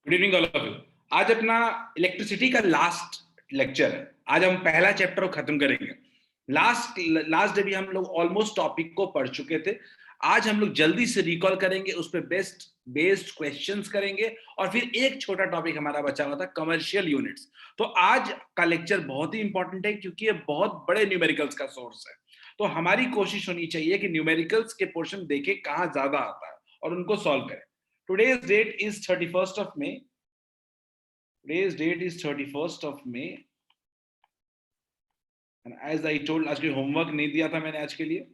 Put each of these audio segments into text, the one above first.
Good evening all of you. आज अपना electricity का लास्ट लेक्चर है। आज हम पहला चैप्टर को खत्म करेंगे। लास्ट डे भी हम लोग ऑलमोस्ट टॉपिक को पढ़ चुके थे। आज हम लोग जल्दी से रिकॉल करेंगे, उस पर बेस्ड क्वेश्चंस करेंगे और फिर एक छोटा टॉपिक हमारा बचा हुआ था, कमर्शियल यूनिट्स। तो आज का लेक्चर बहुत ही इंपॉर्टेंट है क्योंकि ये बहुत बड़े न्यूमेरिकल्स का सोर्स है। तो हमारी कोशिश होनी चाहिए कि न्यूमेरिकल्स के पोर्शन देखें कहाँ ज्यादा आता है और उनको सॉल्व करें। Today's date is 31st of May. Today's date is 31st of May. And as I told, आज कोई होमवर्क नहीं दिया था मैंने आज के लिए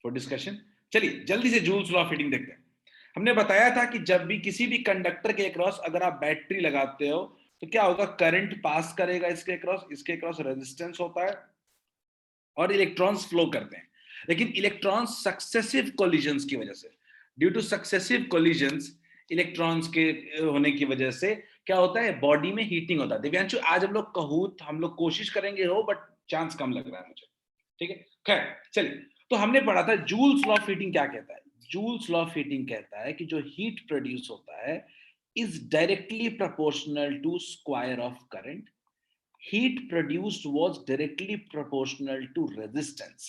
फॉर डिस्कशन। चलिए जल्दी से जूल्स लॉ ऑफ हीटिंग देखते हैं। हमने बताया था कि जब भी किसी भी कंडक्टर के अक्रॉस अगर आप बैटरी लगाते हो तो क्या होगा, करंट पास करेगा इसके अक्रॉस रेजिस्टेंस होता है और इलेक्ट्रॉन्स फ्लो करते हैं। लेकिन इलेक्ट्रॉन्स सक्सेसिव कोलिजन्स की वजह से, due two successive collisions, electrons के होने की वजह से क्या होता है, बॉडी में हीटिंग होता है। दिव्यांशु आज हम लोग कोशिश करेंगे हो, बट चांस कम लग रहा है मुझे। ठीक है, खैर चलिए। तो हमने पढ़ा था जूल्स लॉ ऑफ हीटिंग क्या कहता है। जूल्स लॉ ऑफ हीटिंग कहता है कि जो हीट प्रोड्यूस होता है is directly proportional to square of current. Heat produced was directly proportional to resistance.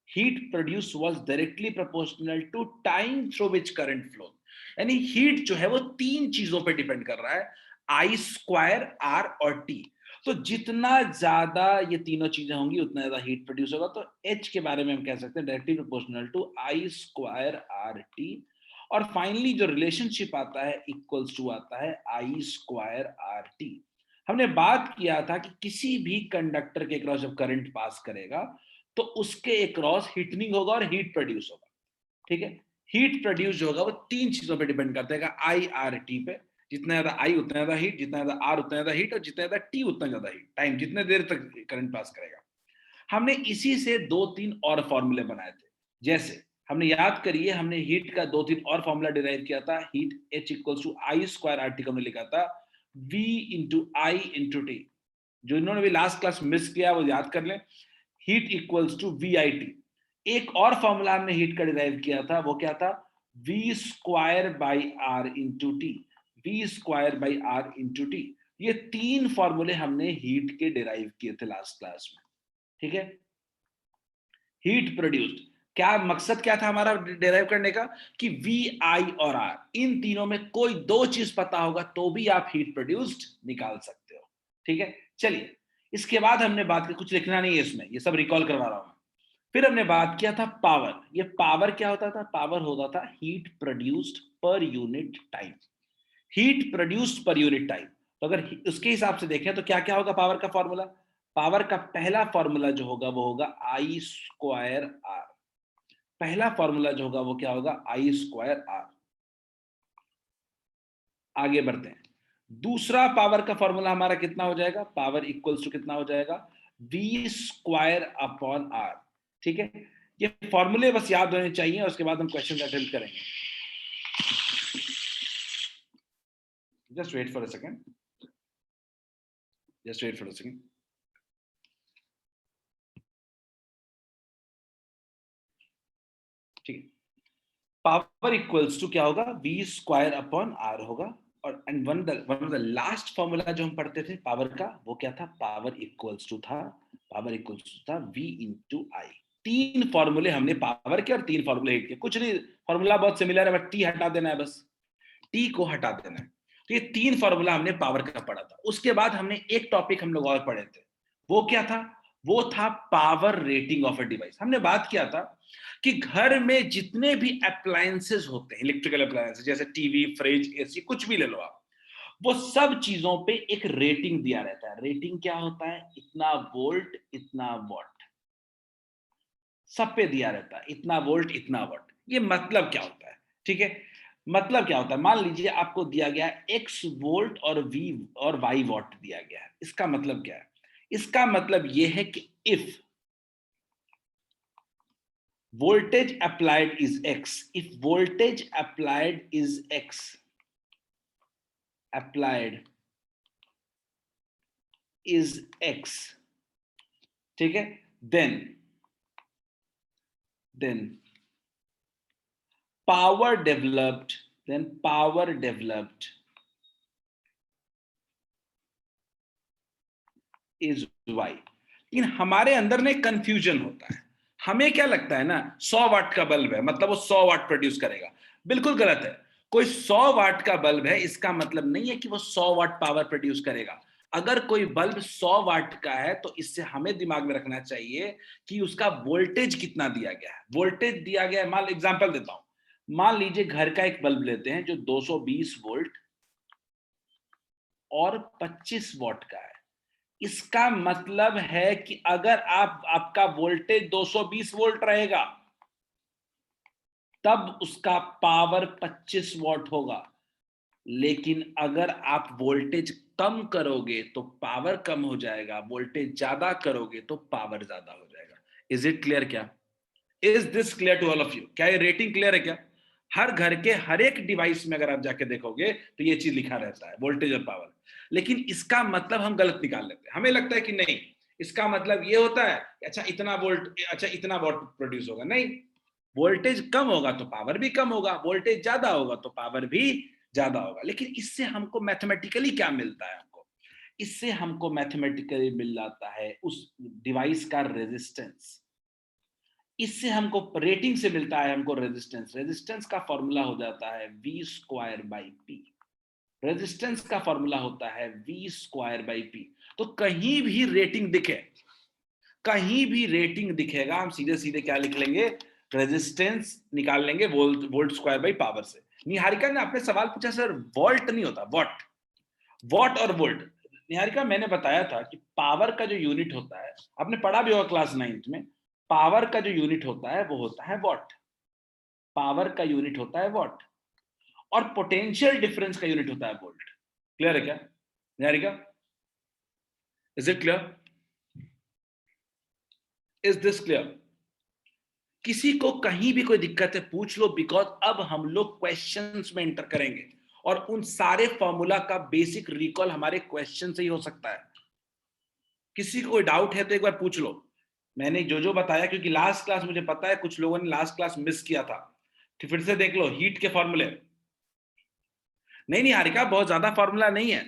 Heat produced was directly proportional to time through which current flowed. यानी heat जो है वो तीन चीजों पे डिपेंड कर रहा है, आई स्क्वायर, आर और टी। तो जितना ज्यादा ये तीनों चीजें होंगी उतना ज्यादा हीट प्रोड्यूस होगा। तो एच के बारे में हम कह सकते हैं directly proportional to I square R T. और फाइनली जो रिलेशनशिप आता है इक्वल्स टू आता है आई स्क्वायर आर टी। हमने बात किया था कि किसी भी कंडक्टर के क्रॉस जब करंट पास करेगा तो उसके क्रॉस हीटनिंग होगा और हीट प्रोड्यूस होगा। ठीक है, हीट प्रोड्यूस जो होगा वो तीन चीजों पे डिपेंड करता है, आई आर टी पे। जितना ज्यादा आई उतना ज्यादा हीट, जितना ज्यादा आर उतना ज्यादा हीट और जितना ज्यादा टी उतना ज्यादा हीट, टाइम जितने देर तक करंट पास करेगा। हमने इसी से दो तीन और फॉर्मूले बनाए थे। जैसे हमने याद करिए, हमने हीट का दो तीन और फॉर्मूला डिराइव किया था। Heat H equals to I square R T को हमने लिखा था V into I into T. जो इन्होंने भी लास्ट क्लास मिस किया वो याद कर लें, heat equals to V I T. एक और फॉर्मूला हमने हीट का डिराइव किया था, वो क्या था, V square by R into T. V square by R into T. ये तीन फॉर्मूले हमने हीट के डिराइव किए थे लास्ट क्लास में। ठीक है, हीट प्रोड्यूस्ड, क्या मकसद क्या था हमारा डिराइव करने का, कि वी आई और आर इन तीनों में कोई दो चीज पता होगा तो भी आप हीट प्रोड्यूस्ड निकाल सकते हो। ठीक है, चलिए इसके बाद हमने बात की, कुछ लिखना नहीं है इसमें, ये सब रिकॉल करवा रहा हूं। फिर हमने बात किया था पावर। ये पावर क्या होता था, पावर होता था heat produced per unit time. Heat produced per unit time. तो अगर उसके हिसाब से देखें तो क्या क्या होगा पावर का फॉर्मूला। पावर का पहला फॉर्मूला जो होगा वो होगा आई स्क्वायर आर। पहला फॉर्मूला जो होगा वो क्या होगा, आई स्क्वायर आर। आगे बढ़ते हैं, दूसरा पावर का फॉर्मूला हमारा कितना हो जाएगा, पावर इक्वल्स टू कितना हो जाएगा, वी स्क्वायर अपॉन आर। ठीक है, ये फॉर्मूले बस याद होने चाहिए और उसके बाद हम क्वेश्चन अटेम्प्ट करेंगे। Just wait for a second, just wait for a second. ठीक है, पावर इक्वल्स टू क्या होगा, वी स्क्वायर अपॉन आर होगा। और and one of the last formula जो हम पढ़ते थे पावर का, वो क्या था, पावर इक्वल्स टू था वी इंटू आई। तीन फॉर्मूले हमने पावर के और तीन फॉर्मूले हीट के। कुछ नहीं, फॉर्मूला बहुत सिमिलर है, बट टी हटा देना है, बस टी को हटा देना है। तो ये तीन फॉर्मूला हमने पावर का पढ़ा था। उसके बाद हमने एक टॉपिक हम लोग और पढ़े थे, वो क्या था, वो था power rating of a device. हमने बात किया था कि घर में जितने भी अप्लायंसेस होते हैं, इलेक्ट्रिकल अप्लायंसेस, जैसे टीवी, फ्रिज, एसी, कुछ भी ले लो आप, वो सब चीजों पे एक रेटिंग दिया रहता है। रेटिंग क्या होता है, इतना वोल्ट इतना वॉट, सब पे दिया रहता है, इतना वोल्ट इतना वॉट। ये मतलब क्या होता है, ठीक है, मतलब क्या होता है, मान लीजिए आपको दिया गया है x वोल्ट और v और y वॉट दिया गया है। इसका मतलब क्या है, इसका मतलब यह है कि if voltage applied is x, if voltage applied is x, applied is x, ठीक है, then power developed then power developed is y। लेकिन हमारे अंदर ना कंफ्यूजन होता है, हमें क्या लगता है ना 100 वाट का बल्ब है मतलब वो 100 वाट प्रोड्यूस करेगा। बिल्कुल गलत है। कोई 100 वाट का बल्ब है इसका मतलब नहीं है कि वो 100 वाट पावर प्रोड्यूस करेगा। अगर कोई बल्ब 100 वाट का है तो इससे हमें दिमाग में रखना चाहिए कि उसका वोल्टेज कितना दिया गया है। वोल्टेज दिया गया है, मान एग्जांपल देता हूं, मान लीजिए घर का एक बल्ब लेते हैं जो 220 वोल्ट और 25 वॉट का है। इसका मतलब है कि अगर आपका वोल्टेज 220 वोल्ट रहेगा तब उसका पावर 25 वॉट होगा। लेकिन अगर आप वोल्टेज कम करोगे तो पावर कम हो जाएगा, वोल्टेज ज्यादा करोगे तो पावर ज्यादा हो जाएगा। Is it clear? क्या is this clear to all of you? क्या ये रेटिंग क्लियर है? क्या हर घर के हर एक डिवाइस में अगर आप जाके देखोगे तो ये चीज लिखा रहता है, वोल्टेज और पावर। लेकिन इसका मतलब हम गलत निकाल लेते हैं। हमें लगता है कि नहीं, इसका मतलब ये होता है अच्छा इतना वोल्ट, अच्छा इतना वॉट प्रोड्यूस होगा। नहीं, वोल्टेज कम होगा तो पावर भी कम होगा, वोल्टेज ज्यादा होगा तो पावर भी ज्यादा होगा। लेकिन इससे हमको मैथमेटिकली क्या मिलता है? हमको इससे हमको मैथमेटिकली मिल जाता है उस डिवाइस का रेजिस्टेंस। इससे हमको रेटिंग से मिलता है हमको रेजिस्टेंस। रेजिस्टेंस का फॉर्मूला हो जाता है V square by P. Resistance का फॉर्मूला होता है वी स्क्वायर बाई पी। तो कहीं भी रेटिंग दिखे, कहीं भी रेटिंग दिखेगा हम सीधे सीधे क्या लिख लेंगे? रेजिस्टेंस निकाल लेंगे volt, volt square by power से। निहारिका ने आपने सवाल पूछा सर वोल्ट नहीं होता, वॉट। वॉट और वोल्ट। निहारिका मैंने बताया था कि पावर का जो यूनिट होता है, आपने पढ़ा भी होगा क्लास 9th में, पावर का जो यूनिट होता है वो होता है वॉट। पावर का यूनिट होता है वॉट और पोटेंशियल डिफरेंस का यूनिट होता है वोल्ट। क्लियर है क्या Niharika? Is it clear? Is this clear? किसी को कहीं भी कोई दिक्कत है पूछ लो, बिकॉज अब हम लोग क्वेश्चंस में एंटर करेंगे और उन सारे फॉर्मूला का बेसिक रिकॉल हमारे क्वेश्चन से ही हो सकता है। किसी को कोई डाउट है तो एक बार पूछ लो। मैंने जो बताया, क्योंकि लास्ट क्लास मुझे पता है कुछ लोगों ने लास्ट क्लास मिस किया था, तो फिर से देख लो हीट के फॉर्मूले। नहीं नहीं हारिका, बहुत ज्यादा फॉर्मूला नहीं है।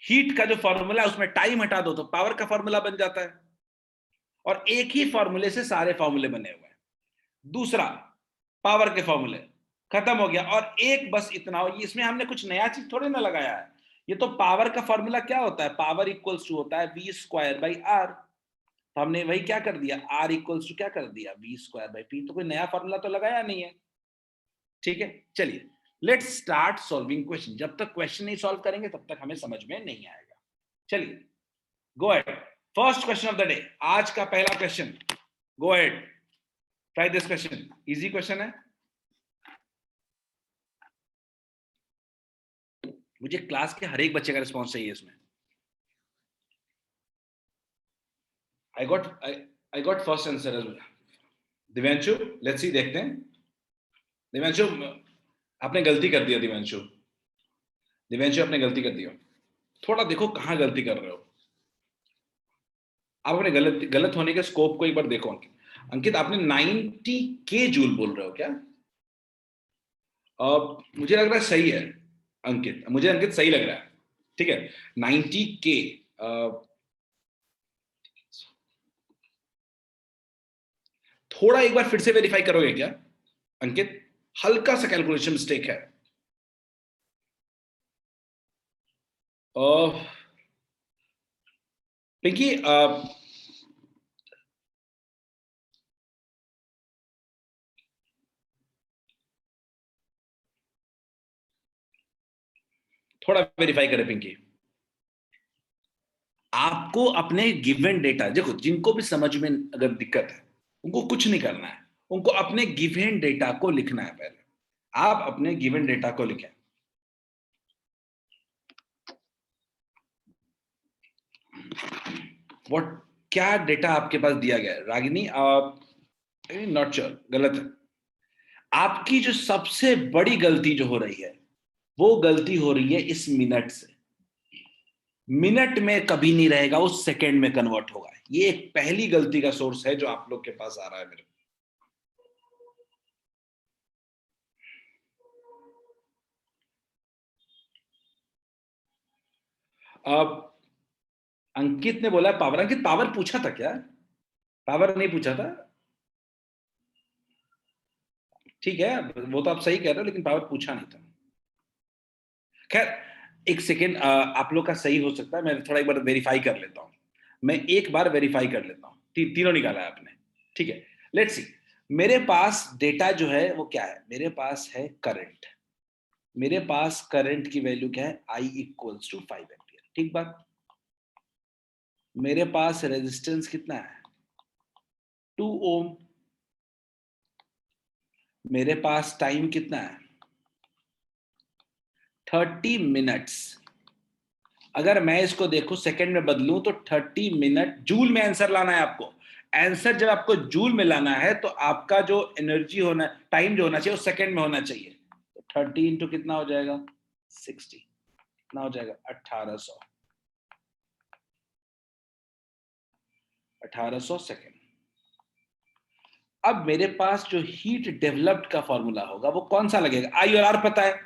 हीट का जो फॉर्मूला है उसमें टाइम हटा दो तो पावर का फॉर्मूला बन जाता है, और एक ही फॉर्मूले से सारे फॉर्मूले बने हुए हैं। दूसरा, पावर के फॉर्मूले खत्म हो गया, और एक बस इतना हो, इसमें हमने कुछ नया चीज थोड़ी ना लगाया है। ये तो पावर का फॉर्मूला क्या होता है? पावर इक्वल्स टू होता है वी स्क्वायर बाई आर। तो हमने वही क्या कर दिया, आर इक्वल्स टू क्या कर दिया, वी स्क्वायर बाई पी। तो कोई नया फॉर्मूला तो लगाया नहीं है। ठीक है, चलिए लेट्स स्टार्ट सॉल्विंग क्वेश्चन। जब तक क्वेश्चन नहीं सॉल्व करेंगे तब तक हमें समझ में नहीं आएगा। चलिए go ahead. First question of the day, आज का पहला question. Go ahead, try this question. Easy question है। मुझे क्लास के हर एक बच्चे का रिस्पॉन्स चाहिए इसमें। I got first answer as well. Divyanshu, let's see, देखते हैं। दिव्यांशु आपने गलती कर दिया। दिव्यांशु, दिव्यांशु आपने गलती कर दिया। थोड़ा देखो कहां गलती कर रहे हो आप। अपने गलत गलत होने के स्कोप को एक बार देखो। अंकित, अंकित आपने 90 के जूल बोल रहे हो क्या? मुझे लग रहा है सही है अंकित, मुझे अंकित सही लग रहा है। ठीक है, 90 के। थोड़ा एक बार फिर से वेरीफाई करोगे क्या अंकित? हल्का सा कैलकुलेशन मिस्टेक है। पिंकी, थोड़ा वेरीफाई करें पिंकी। आपको अपने गिवन डेटा देखो, जिनको भी समझ में अगर दिक्कत है उनको कुछ नहीं करना है, उनको अपने गिवन डेटा को लिखना है। पहले आप अपने गिवन डेटा को लिखें। व्हाट, क्या डेटा आपके पास दिया गया है रागिनी? आप नॉट श्योर, गलत है। आपकी जो सबसे बड़ी गलती जो हो रही है वो गलती हो रही है इस मिनट से। मिनट में कभी नहीं रहेगा, वो सेकंड में कन्वर्ट होगा। ये एक पहली गलती का सोर्स है जो आप लोग के पास आ रहा है मेरे। अब अंकित ने बोला पावर। अंकित पावर पूछा था क्या? पावर नहीं पूछा था। ठीक है, वो तो आप सही कह रहे हो, लेकिन पावर पूछा नहीं था। खैर, एक सेकेंड, आप लोग का सही हो सकता है, मैं थोड़ा एक बार वेरीफाई कर लेता हूं। मैं एक बार वेरीफाई कर लेता हूं। तीनों निकाला है आपने। ठीक है, लेट्स सी। मेरे पास डेटा जो है वो क्या है? मेरे पास है करंट। मेरे पास करंट की वैल्यू क्या है? I equals to 5 ampere. ठीक बात। मेरे पास रेजिस्टेंस कितना है? 2 ओम। मेरे पास टाइम कितना है? 30 मिनट्स। अगर मैं इसको देखूं सेकंड में बदलूं तो 30 मिनट। जूल में आंसर लाना है आपको। आंसर जब आपको जूल में लाना है तो आपका जो एनर्जी होना, टाइम जो होना चाहिए वो सेकंड में होना चाहिए। तो 30 इंटू कितना हो जाएगा? 60। कितना हो जाएगा? 1800। 1800 सेकेंड। अब मेरे पास जो हीट डेवलप्ड का फॉर्मूला होगा वो कौन सा लगेगा? आई और आर पता है।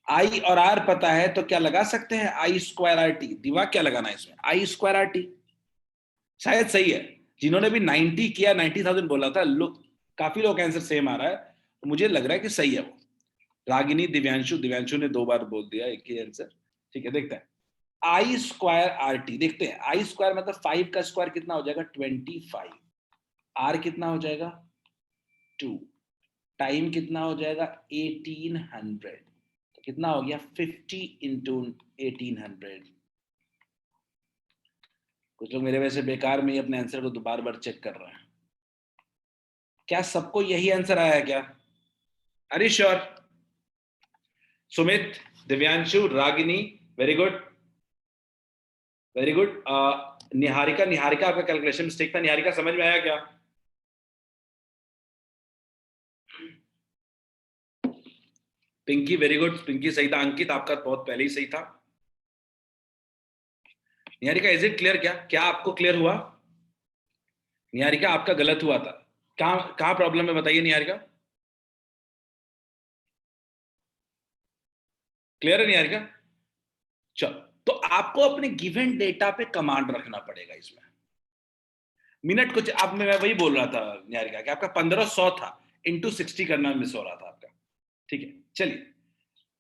आई और आर पता है तो क्या लगा सकते हैं? आई स्क्वायर आर टी। दिमाग क्या लगाना है इसमें? आई स्क्वायर आर टी शायद सही है। जिन्होंने भी 90 किया, 90,000 बोला था, लोग काफी लोग आंसर सेम आ रहा है, तो मुझे लग रहा है कि सही है वो। रागिनी, दिव्यांशु, दिव्यांशु ने 2 बार बोल दिया एक ही आंसर। ठीक है, देखते हैं। आई स्क्वायर आर टी देखते हैं। आई स्क्वायर मतलब 5 का स्क्वायर कितना हो जाएगा? 25। आर कितना हो जाएगा? 2। टाइम कितना हो जाएगा? 1800। तो कितना हो गया? 50 इंटू 1800। कुछ लोग मेरे वैसे बेकार में ही अपने आंसर को दोबारा बार चेक कर रहे हैं। क्या सबको यही आंसर आया है क्या? अरे sure. Sumit, Divyanshu, Ragini, very good, very good. Niharika, Niharika आपका कैलकुलेशन मिस्टेक था। निहारिका समझ में आया क्या? पिंकी, वेरी गुड, पिंकी सही था। अंकित आपका बहुत पहले ही सही था। Niharika, is it clear? क्या क्या आपको क्लियर हुआ? निहारिका, आपका गलत हुआ था। कहाँ कहाँ प्रॉब्लम है बताइए निहारिका। क्लियर है निहारिका? चलो, तो आपको अपने गिवन डेटा पे कमांड रखना पड़ेगा इसमें। मिनट कुछ, अब मैं वही बोल रहा था निहारिका कि आपका 1500 था, इंटू 60 करना मिस हो रहा था आपका। ठीक है, चलिए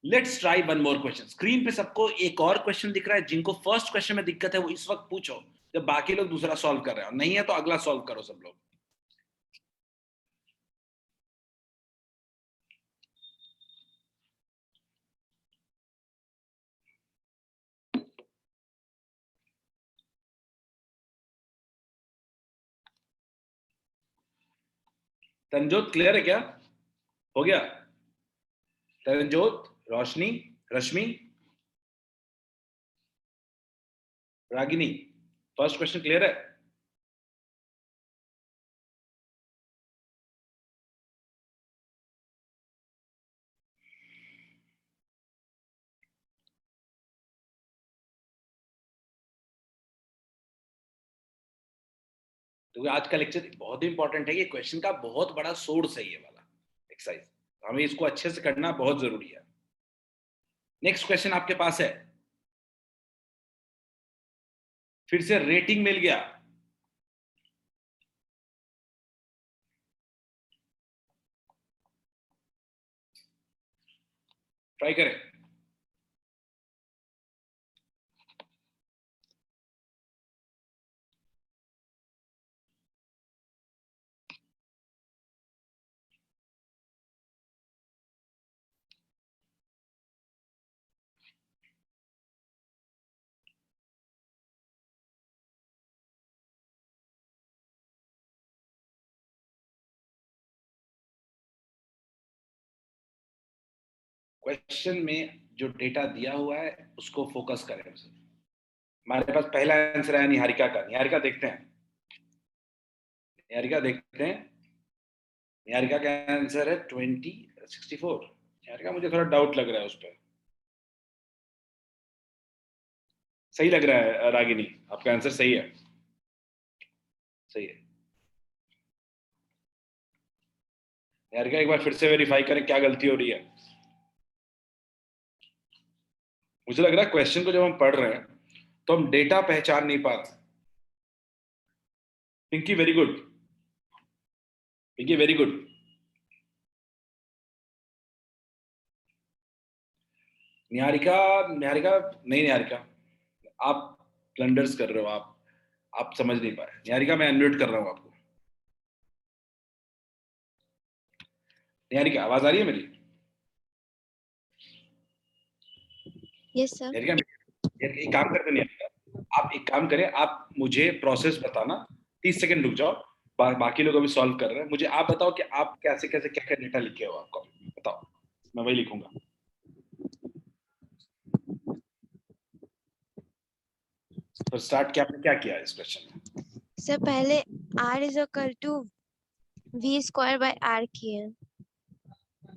let's try one more question. Screen पे सबको एक और क्वेश्चन दिख रहा है? जिनको फर्स्ट क्वेश्चन में दिक्कत है वो इस वक्त पूछो, जब बाकी लोग दूसरा सॉल्व कर रहे हो। नहीं है तो अगला सॉल्व करो सब लोग। तंजोत क्लियर है क्या? हो गया? तंजोत, रोशनी, रश्मि, रागिनी, फर्स्ट क्वेश्चन क्लियर है? तो आज का लेक्चर बहुत ही इंपॉर्टेंट है। ये क्वेश्चन का बहुत बड़ा सोर्स है ये वाला एक्सरसाइज। हमें इसको अच्छे से करना बहुत जरूरी है। नेक्स्ट क्वेश्चन आपके पास है, फिर से रेटिंग मिल गया। ट्राई करें। क्वेश्चन में जो डेटा दिया हुआ है उसको फोकस करें। हमारे पास पहला आंसर है निहारिका का। निहारिका देखते हैं। निहारिका देखते हैं। निहारिका का आंसर है 2064। निहारिका, मुझे थोड़ा डाउट लग रहा है उस पर। सही लग रहा है रागिनी, आपका आंसर सही है। सही है। निहारिका, एक बार फिर से वेरीफाई करें क्या गलती हो रही है। मुझे लग रहा है क्वेश्चन को जब हम पढ़ रहे हैं तो हम डेटा पहचान नहीं पाते। Pinky very good, Pinky very good. Niharika, Niharika नहीं, निहारिका आप ब्लंडर्स कर रहे हो, आप समझ नहीं पाए। निहारिका मैं अनम्यूट कर रहा हूं आपको। निहारिका आवाज आ रही है मेरी? Yes sir. निहारिका एक काम करते हैं निहारिका, आप एक काम करें, आप मुझे प्रोसेस बताना, 30 सेकंड रुक जाओ, बाकी लोग अभी सॉल्व कर रहे हैं। मुझे आप बताओ कि आप कैसे कैसे क्या क्या डेटा लिखे हो, आपको बताओ, मैं वही लिखूंगा। तो स्टार्ट किया, आपने क्या किया इस क्वेश्चन में? सर पहले r is equal to v square by r किए।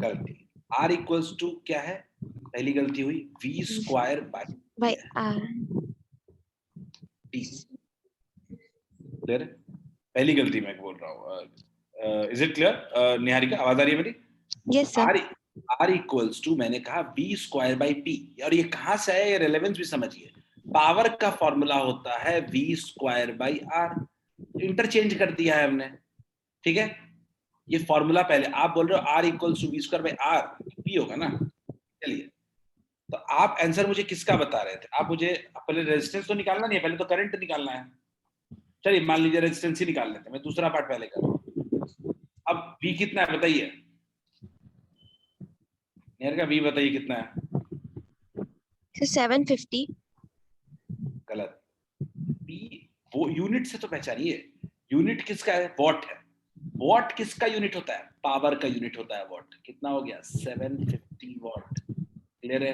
गलती, r इक्वल्स टू क्या है? पहली गलती हुई, v square by r। T. Clear? पहली गलती मैं बोल रहा हूँ। Is it clear? निहारिका आवाज आ रही है मेरी? Yes sir. r r equals to, मैंने कहा v स्क्वायर बाई p, और ये कहां से आया, ये रेलेवेंस भी समझिए। पावर का फॉर्मूला होता है v square by r, interchange कर दिया है हमने, ठीक है। ये फॉर्मूला पहले आप बोल रहे हो r equals to v square by r, p होगा ना। चलिए, तो आप आंसर मुझे किसका बता रहे थे? आप मुझे पहले रेजिस्टेंस तो निकालना नहीं है, पहले तो करंट निकालना है। चलिए मान लीजिए रेजिस्टेंस ही निकाल लेते हैं, मैं दूसरा पार्ट पहले कर रहा हूं। अब v कितना है बताइए, नेर का v बताइए कितना है? सर 750। गलत, v वो यूनिट से तो पहचानिए, यूनिट किसका है? वॉट है। वॉट किसका यूनिट होता है? पावर का यूनिट होता है वॉट। कितना हो गया? 750 वॉट। क्लियर है?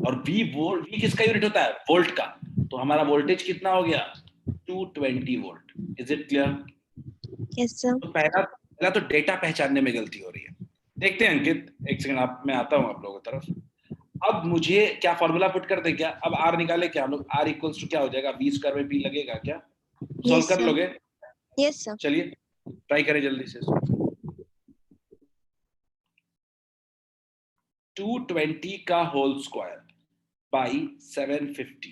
और v किसका यूनिट होता है? वोल्ट का। तो हमारा वोल्टेज कितना हो गया? 220 volt. Is it clear? Yes sir. तो पहला तो डेटा पहचानने में गलती हो रही है। देखते हैं अंकित, एक सेकंड, आप मैं आता हूं आप लोगों की तरफ। अब मुझे क्या फॉर्मूला पुट कर दे, क्या अब आर निकाले, क्या हम लोग आर इक्वल्स टू क्या हो जाएगा? v स्क्वायर बाई p लगेगा क्या? सॉल्व यस कर सर। लोगे? Yes sir. चलिए ट्राई करें जल्दी से। 220 का होल स्क्वायर बाई 750,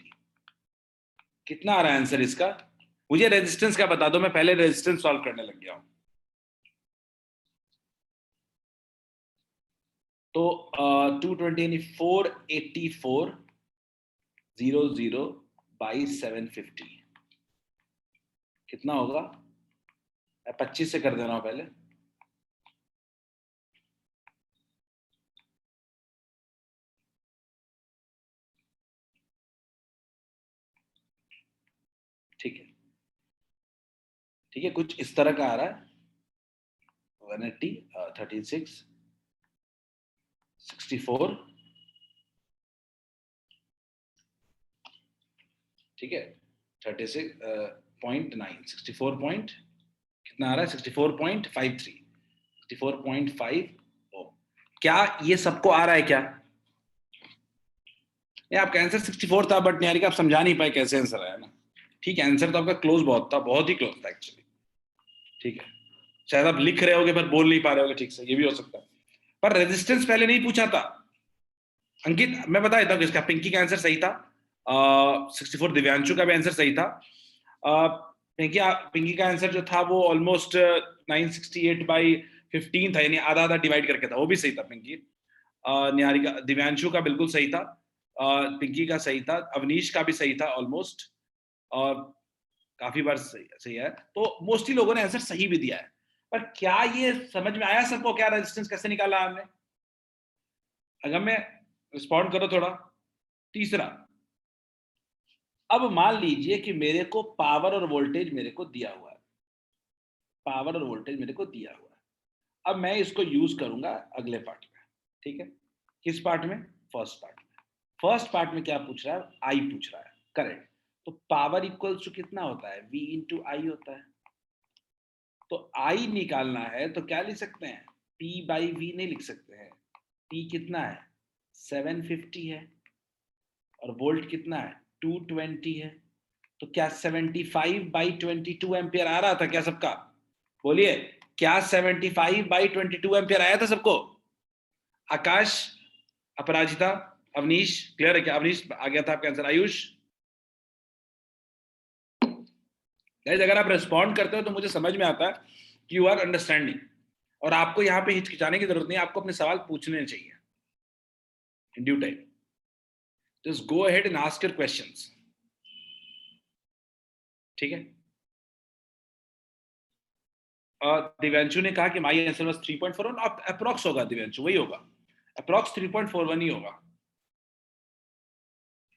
कितना आ रहा है आंसर इसका? मुझे रेजिस्टेंस का बता दो, मैं पहले रेजिस्टेंस सॉल्व करने लग गया हूं। तो 220 यानी 484,000 बाई 750 कितना होगा? 25 से कर देना पहले। ठीक है, ठीक है, कुछ इस तरह का आ रहा है। 180, 36, 64, ठीक है, 36.9, 64 पॉइंट कितना आ रहा है? 64.53, 64.5। क्या ये सबको आ रहा है क्या? नहीं, आपका आंसर 64 था, बट निहारिका आप समझा नहीं पाए कैसे आंसर आया ना। ठीक है, आंसर तो आपका क्लोज बहुत था, बहुत ही क्लोज था एक्चुअली। ठीक है, शायद आप लिख रहे होगे पर बोल नहीं पा रहे होगे ठीक से, ये भी हो सकता है। पर रेजिस्टेंस पहले नहीं पूछा था अंकित, मैं बता देता हूँ किसका। पिंकी का आंसर सही था, 64। दिव्यांशु का भी आंसर सही था। पिंकी का आंसर जो था वो ऑलमोस्ट 968 बाई 15 था, यानी आधा आधा डिवाइड करके था, वो भी सही था पिंकी। निहारिका, दिव्यांशु का बिल्कुल सही था, पिंकी का सही था, अवनीश का भी सही था ऑलमोस्ट, और काफी बार सही है। तो मोस्टली लोगों ने आंसर सही भी दिया है। पर क्या ये समझ में आया सबको, क्या रेजिस्टेंस कैसे निकाला हमने? अगर मैं रिस्पॉन्ड करो थोड़ा। तीसरा, अब मान लीजिए कि मेरे को पावर और वोल्टेज मेरे को दिया हुआ है, पावर और वोल्टेज मेरे को दिया हुआ है। अब मैं इसको यूज करूंगा अगले पार्ट में, ठीक है। किस पार्ट में? फर्स्ट पार्ट में। फर्स्ट पार्ट में क्या पूछ रहा है? आई पूछ रहा है, करेक्ट। तो पावर इक्वल्स टू कितना होता है? V इंटू आई होता है। तो आई निकालना है तो क्या लिख सकते हैं? P बाई V नहीं लिख सकते हैं। P कितना है? 750 है, और वोल्ट कितना है? 220 है। तो क्या 75 बाई 22 एम्पियर आ रहा था क्या सबका? बोलिए, क्या 75 बाई 22 एम्पियर आया था सबको? आकाश, अपराजिता, अवनीश क्लियर है क्या? अवनीश आ गया था आपका आंसर। आयुष गाइस, अगर आप रिस्पॉन्ड करते हो तो मुझे समझ में आता है कि यू आर अंडरस्टैंडिंग, और आपको यहाँ पे हिचकिचाने की जरूरत नहीं है, आपको अपने सवाल पूछने चाहिए in due time. Just go ahead and ask your questions, ठीक है? दिव्यांशु ने कहा कि माई आंसर वाज 3.41, अब अप्रॉक्स होगा दिव्यांशु, वही होगा, अप्रॉक्स 3.41 ही होगा,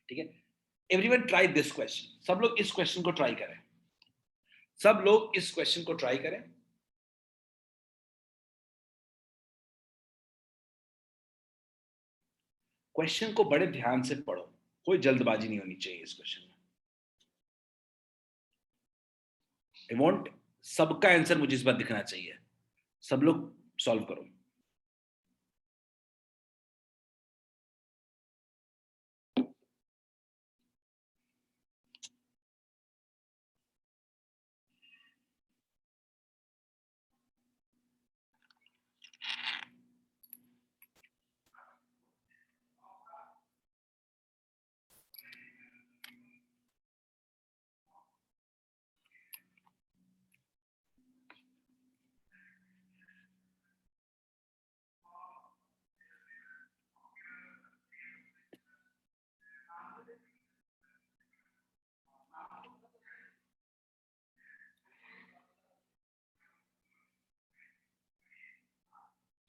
ठीक है? एवरीवन ट्राई दिस क्वेश्चन, सब लोग इस क्वेश्चन को ट्राई करें, सब लोग इस क्वेश्चन को ट्राई करें। क्वेश्चन को बड़े ध्यान से पढ़ो, कोई जल्दबाजी नहीं होनी चाहिए इस क्वेश्चन में। आई वांट सबका आंसर मुझे इस बार दिखना चाहिए, सब लोग सॉल्व करो।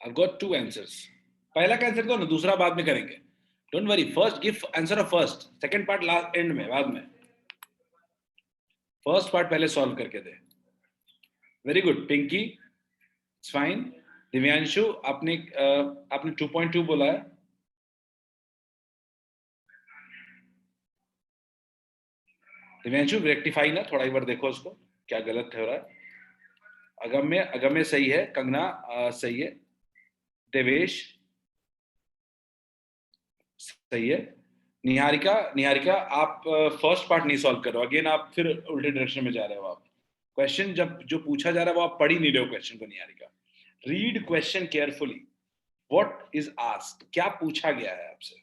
I've got two answers. पहला का आंसर दो ना, दूसरा बाद में करेंगे। Don't worry, first give answer of first, second part last end में, बाद में। फर्स्ट पार्ट पहले सॉल्व करके दे। Very good Pinky, it's fine. Divyanshu आपने 2.2 बोला है। दिव्यांशु रेक्टिफाई ना, थोड़ा एक बार देखो उसको क्या गलत हो रहा है। अगम्य सही है, कंगना सही है, देवेश सही है, निहारिका आप फर्स्ट पार्ट नहीं सॉल्व कर रहे हो, अगेन आप फिर उल्टे डायरेक्शन में जा रहे हो। आप क्वेश्चन जब जो पूछा जा रहा है वो आप पढ़ ही नहीं रहे हो क्वेश्चन को। Niharika, read question carefully, what is asked, क्या पूछा गया है आपसे।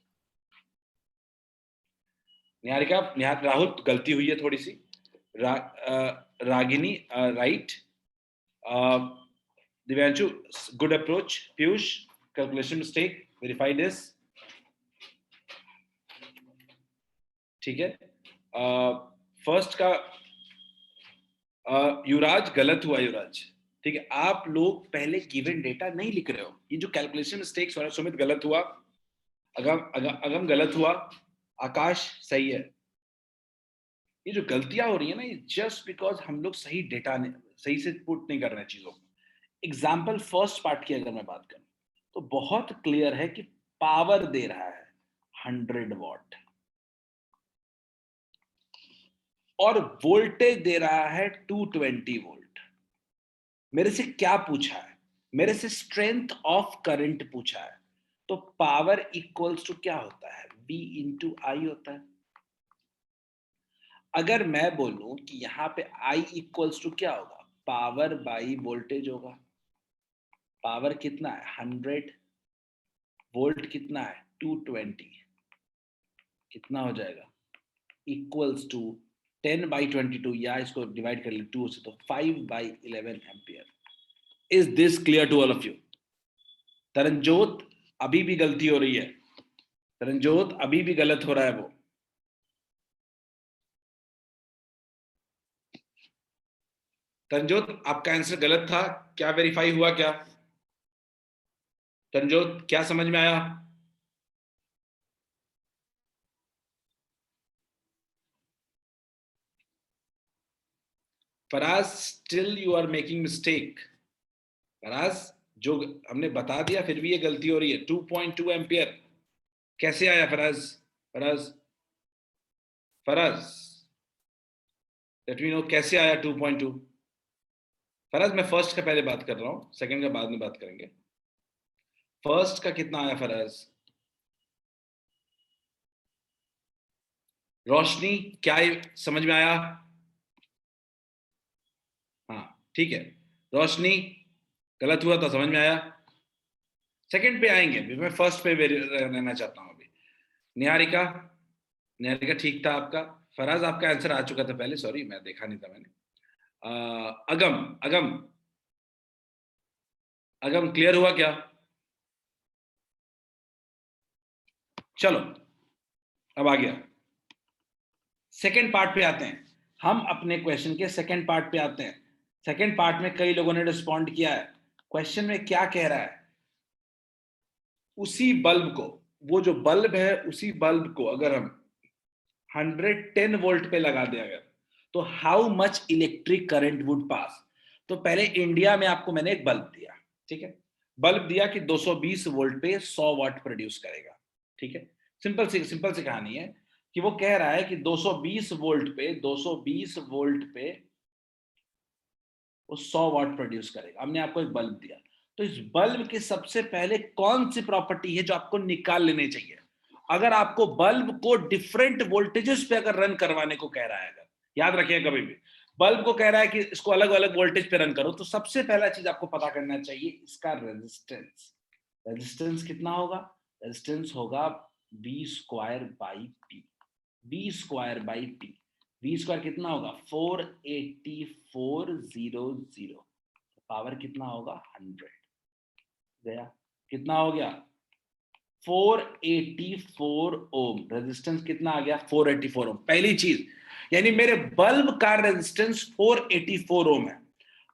निहारिका, राहुल गलती हुई है थोड़ी सी, Ragini right, Divyanshu good approach, Piyush calculation mistake, verify this, ठीक है। फर्स्ट का युवराज गलत हुआ, युवराज, ठीक है। आप लोग पहले गिवन डेटा नहीं लिख रहे हो, ये जो कैलकुलेशन मिस्टेक्स हो रहा है। सुमित गलत हुआ, अगम गलत हुआ, आकाश सही है। ये जो गलतियां हो रही है ना, ये जस्ट बिकॉज हम लोग सही डेटा सही से पुट नहीं कर रहे हैं चीजों को। एग्जाम्पल फर्स्ट पार्ट की अगर मैं बात करूं तो बहुत क्लियर है कि पावर दे रहा है 100 वॉट और वोल्टेज दे रहा है 220 वोल्ट। मेरे से क्या पूछा है? मेरे से स्ट्रेंथ ऑफ करंट पूछा है। तो पावर इक्वल्स टू क्या होता है? V इंटू आई होता है। अगर मैं बोलूं कि यहां पे I इक्वल्स टू क्या होगा? पावर बाई वोल्टेज होगा। पावर कितना है? 100, वोल्ट कितना है? 220, कितना हो जाएगा? इक्वल्स टू 10/22, या इसको डिवाइड कर ले 2 से, तो 5/11 ampere. Is this clear to all of you? Taranjot अभी भी गलती हो रही है, तरनजोत अभी भी गलत हो रहा है वो। तरनजोत आपका आंसर गलत था, क्या वेरीफाई हुआ क्या? तरनजोत क्या समझ में आया? Faraz, still you are making mistake. Faraz, जो हमने बता दिया फिर भी ये गलती हो रही है। 2.2 एम्पियर कैसे आया Faraz? Faraz, Faraz, let me know कैसे आया 2.2? फराज, मैं फर्स्ट का पहले बात कर रहा हूं, सेकंड का बाद में बात करेंगे। फर्स्ट का कितना आया फराज? रोशनी, क्या समझ में आया? हाँ ठीक है। रोशनी, गलत हुआ तो समझ में आया। सेकंड पे आएंगे, मैं फर्स्ट पे रहना चाहता हूं अभी। निहारिका, निहारिका ठीक था आपका। फराज आपका आंसर आ चुका था पहले, सॉरी मैं देखा नहीं था मैंने। अगम, अगम, अगम क्लियर हुआ क्या? चलो अब आ गया, सेकेंड पार्ट पे आते हैं। हम अपने क्वेश्चन के सेकेंड पार्ट पे आते हैं। सेकेंड पार्ट में कई लोगों ने रिस्पॉन्ड किया है। क्वेश्चन में क्या कह रहा है, उसी बल्ब को, वो जो बल्ब है उसी बल्ब को अगर हम 110 वोल्ट पे लगा दें अगर, तो how much electric current would पास। तो पहले इंडिया में आपको मैंने एक बल्ब दिया, ठीक है, बल्ब दिया कि 220 वोल्ट पे 100 वाट प्रोड्यूस करेगा, ठीक है। सिंपल सी कहानी है कि वो कह रहा है कि 220 वोल्ट पे 220 वोल्ट पे वो 100 वाट प्रोड्यूस करेगा। हमने आपको एक बल्ब दिया, तो इस बल्ब के सबसे पहले कौन सी प्रॉपर्टी है जो आपको निकाल लेनी चाहिए? अगर आपको बल्ब को डिफरेंट वोल्टेजेस पे अगर रन करवाने को कह रहा है, अगर याद रखिएगा कभी भी बल्ब को कह रहा है कि इसको अलग अलग वोल्टेज पे रन करो, तो सबसे पहला चीज आपको पता करना चाहिए इसका रेजिस्टेंस। रेजिस्टेंस कितना होगा? रेजिस्टेंस होगा V square by T. V square by T, V square कितना होगा? 484,000। पावर कितना होगा? 100। गया, कितना हो गया? 484 ओम। रेजिस्टेंस कितना आ गया? 484 ओम। पहली चीज, यानी मेरे बल्ब का रेजिस्टेंस 484 ओम है।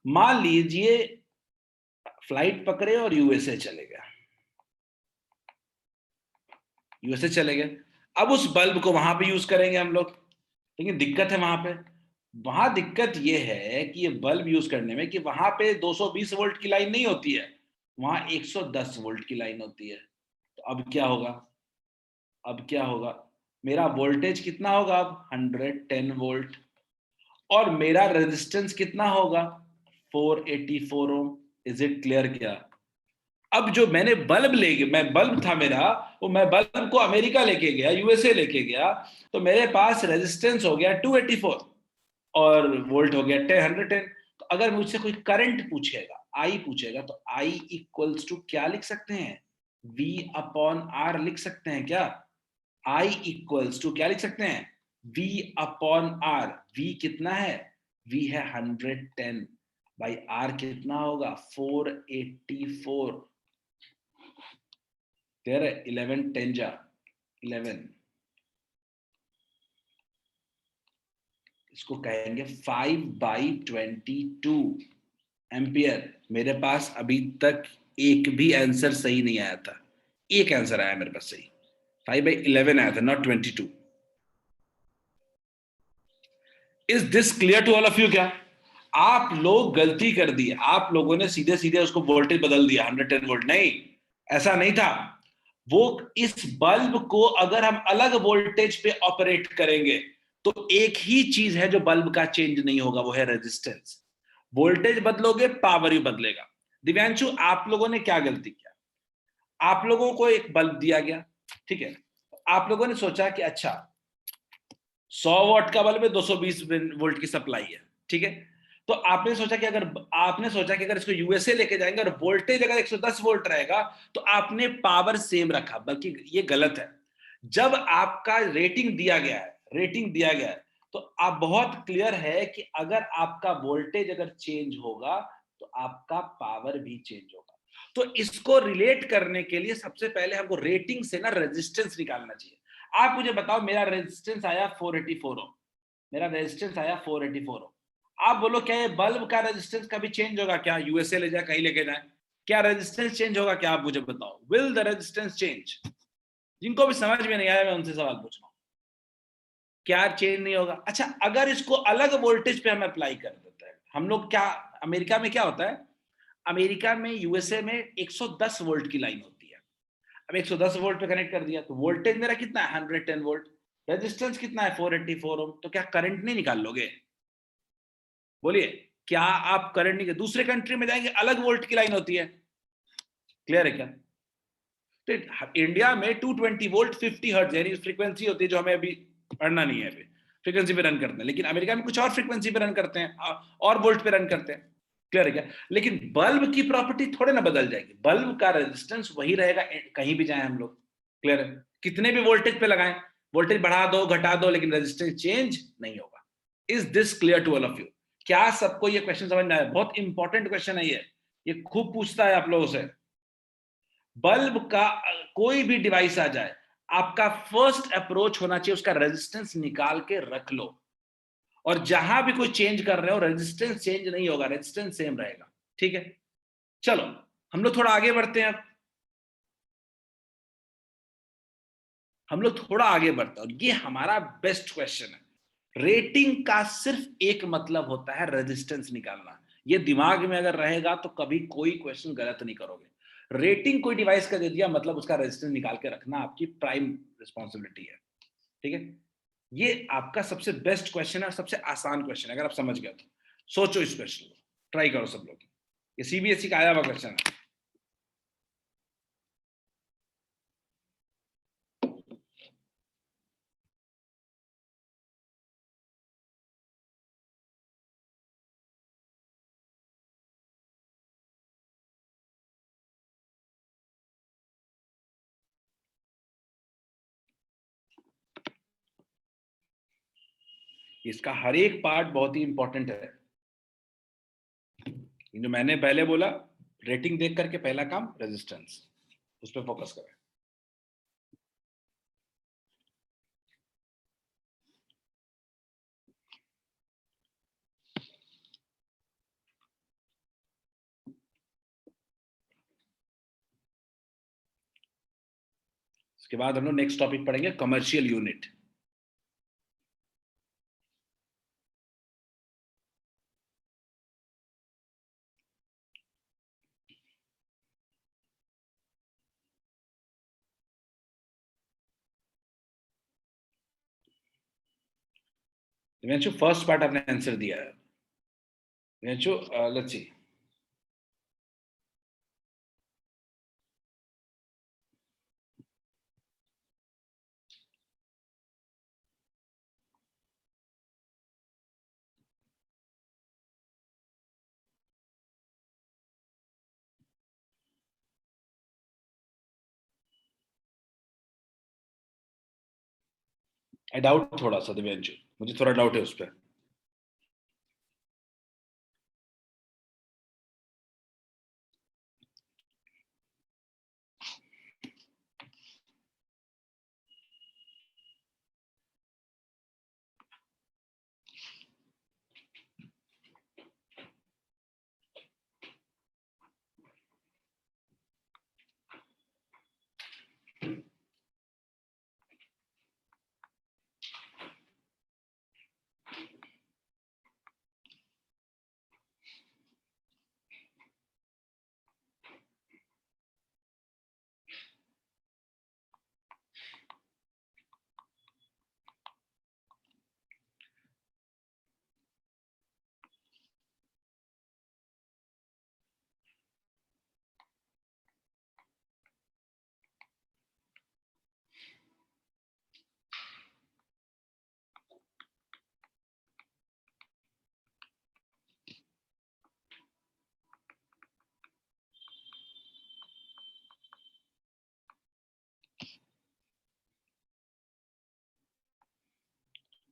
मान लीजिए फ्लाइट पकड़े और यूएसए चले गए, यूएसए चले गए, अब उस बल्ब को वहां पे यूज करेंगे हम लोग, लेकिन दिक्कत है वहां पे। वहां दिक्कत ये है कि ये बल्ब यूज करने में कि वहां पे 220 वोल्ट की लाइन नहीं होती है, वहां 110 वोल्ट की लाइन होती है। तो अब क्या होगा? अब क्या होगा? मेरा वोल्टेज कितना होगा? अब 110 वोल्ट, और मेरा रेजिस्टेंस कितना होगा? 484 ओम। इज इट क्लियर क्या? अब जो मैंने बल्ब ले गया, मैं बल्ब था मेरा, वो मैं बल्ब को अमेरिका लेके गया, यूएसए लेके गया, तो मेरे पास रेजिस्टेंस हो गया 284 और वोल्ट हो गया 110। तो अगर मुझसे कोई करंट पूछेगा, आई पूछेगा, तो आई इक्वल्स टू क्या लिख सकते हैं? V अपॉन आर लिख सकते हैं क्या? आई इक्वल्स टू क्या लिख सकते हैं? V upon are. V कितना है? V है 110 बाई आर कितना होगा? 484। क्लियर है? 11 10 जा 11, इसको कहेंगे 5/22 एम्पियर। मेरे पास अभी तक एक भी आंसर सही नहीं आया था, एक आंसर आया मेरे पास सही, 5/11 आया था, not 22। Is this clear to all of you? क्या आप लोग गलती कर दी, आप लोगों ने सीधे सीधे उसको वोल्टेज बदल दिया 110 वोल्ट। नहीं, ऐसा नहीं था। वो इस बल्ब को अगर हम अलग वोल्टेज पे ऑपरेट करेंगे तो एक ही चीज है जो बल्ब का चेंज नहीं होगा, वो है रेजिस्टेंस। वोल्टेज बदलोगे पावर ही बदलेगा। दिव्यांशु, आप लोगों ने क्या गलती किया? आप लोगों को एक बल्ब दिया गया, ठीक है, आप लोगों ने सोचा कि अच्छा 100 वॉट का बल्ब है, 220 वोल्ट की सप्लाई है, ठीक है। तो आपने सोचा कि अगर इसको यूएसए लेके जाएंगे और वोल्टेज अगर 110 वोल्ट रहेगा तो आपने पावर सेम रखा, बल्कि ये गलत है। जब आपका रेटिंग दिया गया है, रेटिंग दिया गया है, तो आप बहुत क्लियर है कि अगर आपका वोल्टेज अगर चेंज होगा तो आपका पावर भी चेंज होगा। तो इसको रिलेट करने के लिए सबसे पहले हमको रेटिंग से ना रेजिस्टेंस निकालना चाहिए। आप मुझे बताओ, मेरा रेजिस्टेंस आया 484 ओम, मेरा रेजिस्टेंस आया 484 ओम। आप बोलो क्या ये बल्ब का रेजिस्टेंस कभी चेंज होगा क्या? यूएसए ले जाए, कहीं लेके जाए, क्या रेजिस्टेंस चेंज होगा क्या? आप मुझे बताओ, विल द रेजिस्टेंस चेंज? जिनको भी समझ में नहीं आया मैं उनसे सवाल पूछ रहा हूं, क्या चेंज नहीं होगा? अच्छा, अगर इसको अलग वोल्टेज पे हम अप्लाई कर देते हैं, हम लोग क्या, अमेरिका में क्या होता है, अमेरिका में यूएसए में 110 वोल्ट की लाइन होती है। अब 110 वोल्ट पे कनेक्ट कर दिया तो वोल्टेज मेरा कितना है? 110 वोल्ट। रेजिस्टेंस कितना है? 484 ओम। तो क्या करंट नहीं निकाल लोगे? बोलिए, क्या आप करंट नहीं? दूसरे कंट्री में जाएंगे, अलग वोल्ट की लाइन होती है। क्लियर है क्या? तो इंडिया में 220 वोल्ट 50 हर्ट्ज यानी फ्रीक्वेंसी होती है जो हमें अभी पढ़ना नहीं है, अभी फ्रीक्वेंसी पे रन करते हैं, लेकिन अमेरिका में कुछ और फ्रीक्वेंसी पे रन करते हैं और वोल्ट पे रन करते हैं। क्लियर है क्या? लेकिन बल्ब की प्रॉपर्टी थोड़े ना बदल जाएगी, बल्ब का रेजिस्टेंस वही रहेगा कहीं भी जाए हम लोग। क्लियर है? कितने भी वोल्टेज पे लगाएं, वोल्टेज बढ़ा दो घटा दो, लेकिन रेजिस्टेंस चेंज नहीं होगा। Is this clear to all of you? क्या सबको ये क्वेश्चन समझ में आया? बहुत इंपॉर्टेंट क्वेश्चन है ये खूब पूछता है आप लोगों से। बल्ब का कोई भी डिवाइस आ जाए, आपका फर्स्ट अप्रोच होना चाहिए उसका रेजिस्टेंस निकाल के रख लो, और जहां भी कोई चेंज कर रहे हो रेजिस्टेंस चेंज नहीं होगा, रेजिस्टेंस सेम रहेगा। ठीक है, चलो हम लोग थोड़ा आगे बढ़ते हैं। अब हम लोग थोड़ा आगे बढ़ते हैं, और ये हमारा बेस्ट क्वेश्चन है। रेटिंग का सिर्फ एक मतलब होता है रेजिस्टेंस निकालना। ये दिमाग में अगर रहेगा तो कभी कोई क्वेश्चन गलत नहीं करोगे। रेटिंग कोई डिवाइस का दे दिया मतलब उसका रेजिस्टेंस निकाल के रखना आपकी प्राइम रिस्पॉन्सिबिलिटी है। ठीक है, ये आपका सबसे बेस्ट क्वेश्चन है, सबसे आसान क्वेश्चन है। अगर आप समझ गए तो सोचो इस क्वेश्चन को, ट्राई करो सब लोग। ये सीबीएसई का आया हुआ क्वेश्चन है। इसका हर एक पार्ट बहुत ही इंपॉर्टेंट है। जो मैंने पहले बोला, रेटिंग देख करके पहला काम रेजिस्टेंस, उस पर फोकस करें। उसके बाद हम लोग नेक्स्ट टॉपिक पढ़ेंगे, कमर्शियल यूनिट। फर्स्ट पार्ट आपने आंसर दिया है। Let's see. आई डाउट थोड़ा सा दिव्यांशु, मुझे थोड़ा डाउट है उस पर।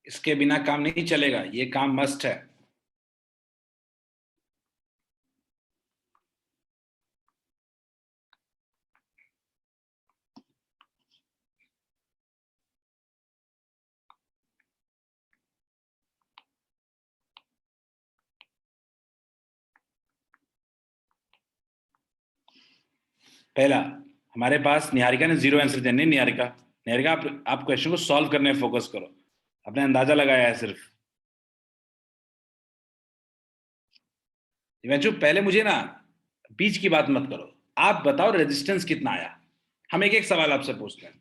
इसके बिना काम नहीं चलेगा, ये काम मस्ट है। पहला, हमारे पास निहारिका ने 0 आंसर दिया। नहीं निहारिका, निहारिका आप क्वेश्चन को सॉल्व करने में फोकस करो, आपने अंदाजा लगाया है सिर्फ। दिव्यांशु पहले मुझे ना बीच की बात मत करो, आप बताओ रेजिस्टेंस कितना आया। हम एक एक सवाल आपसे पूछते हैं।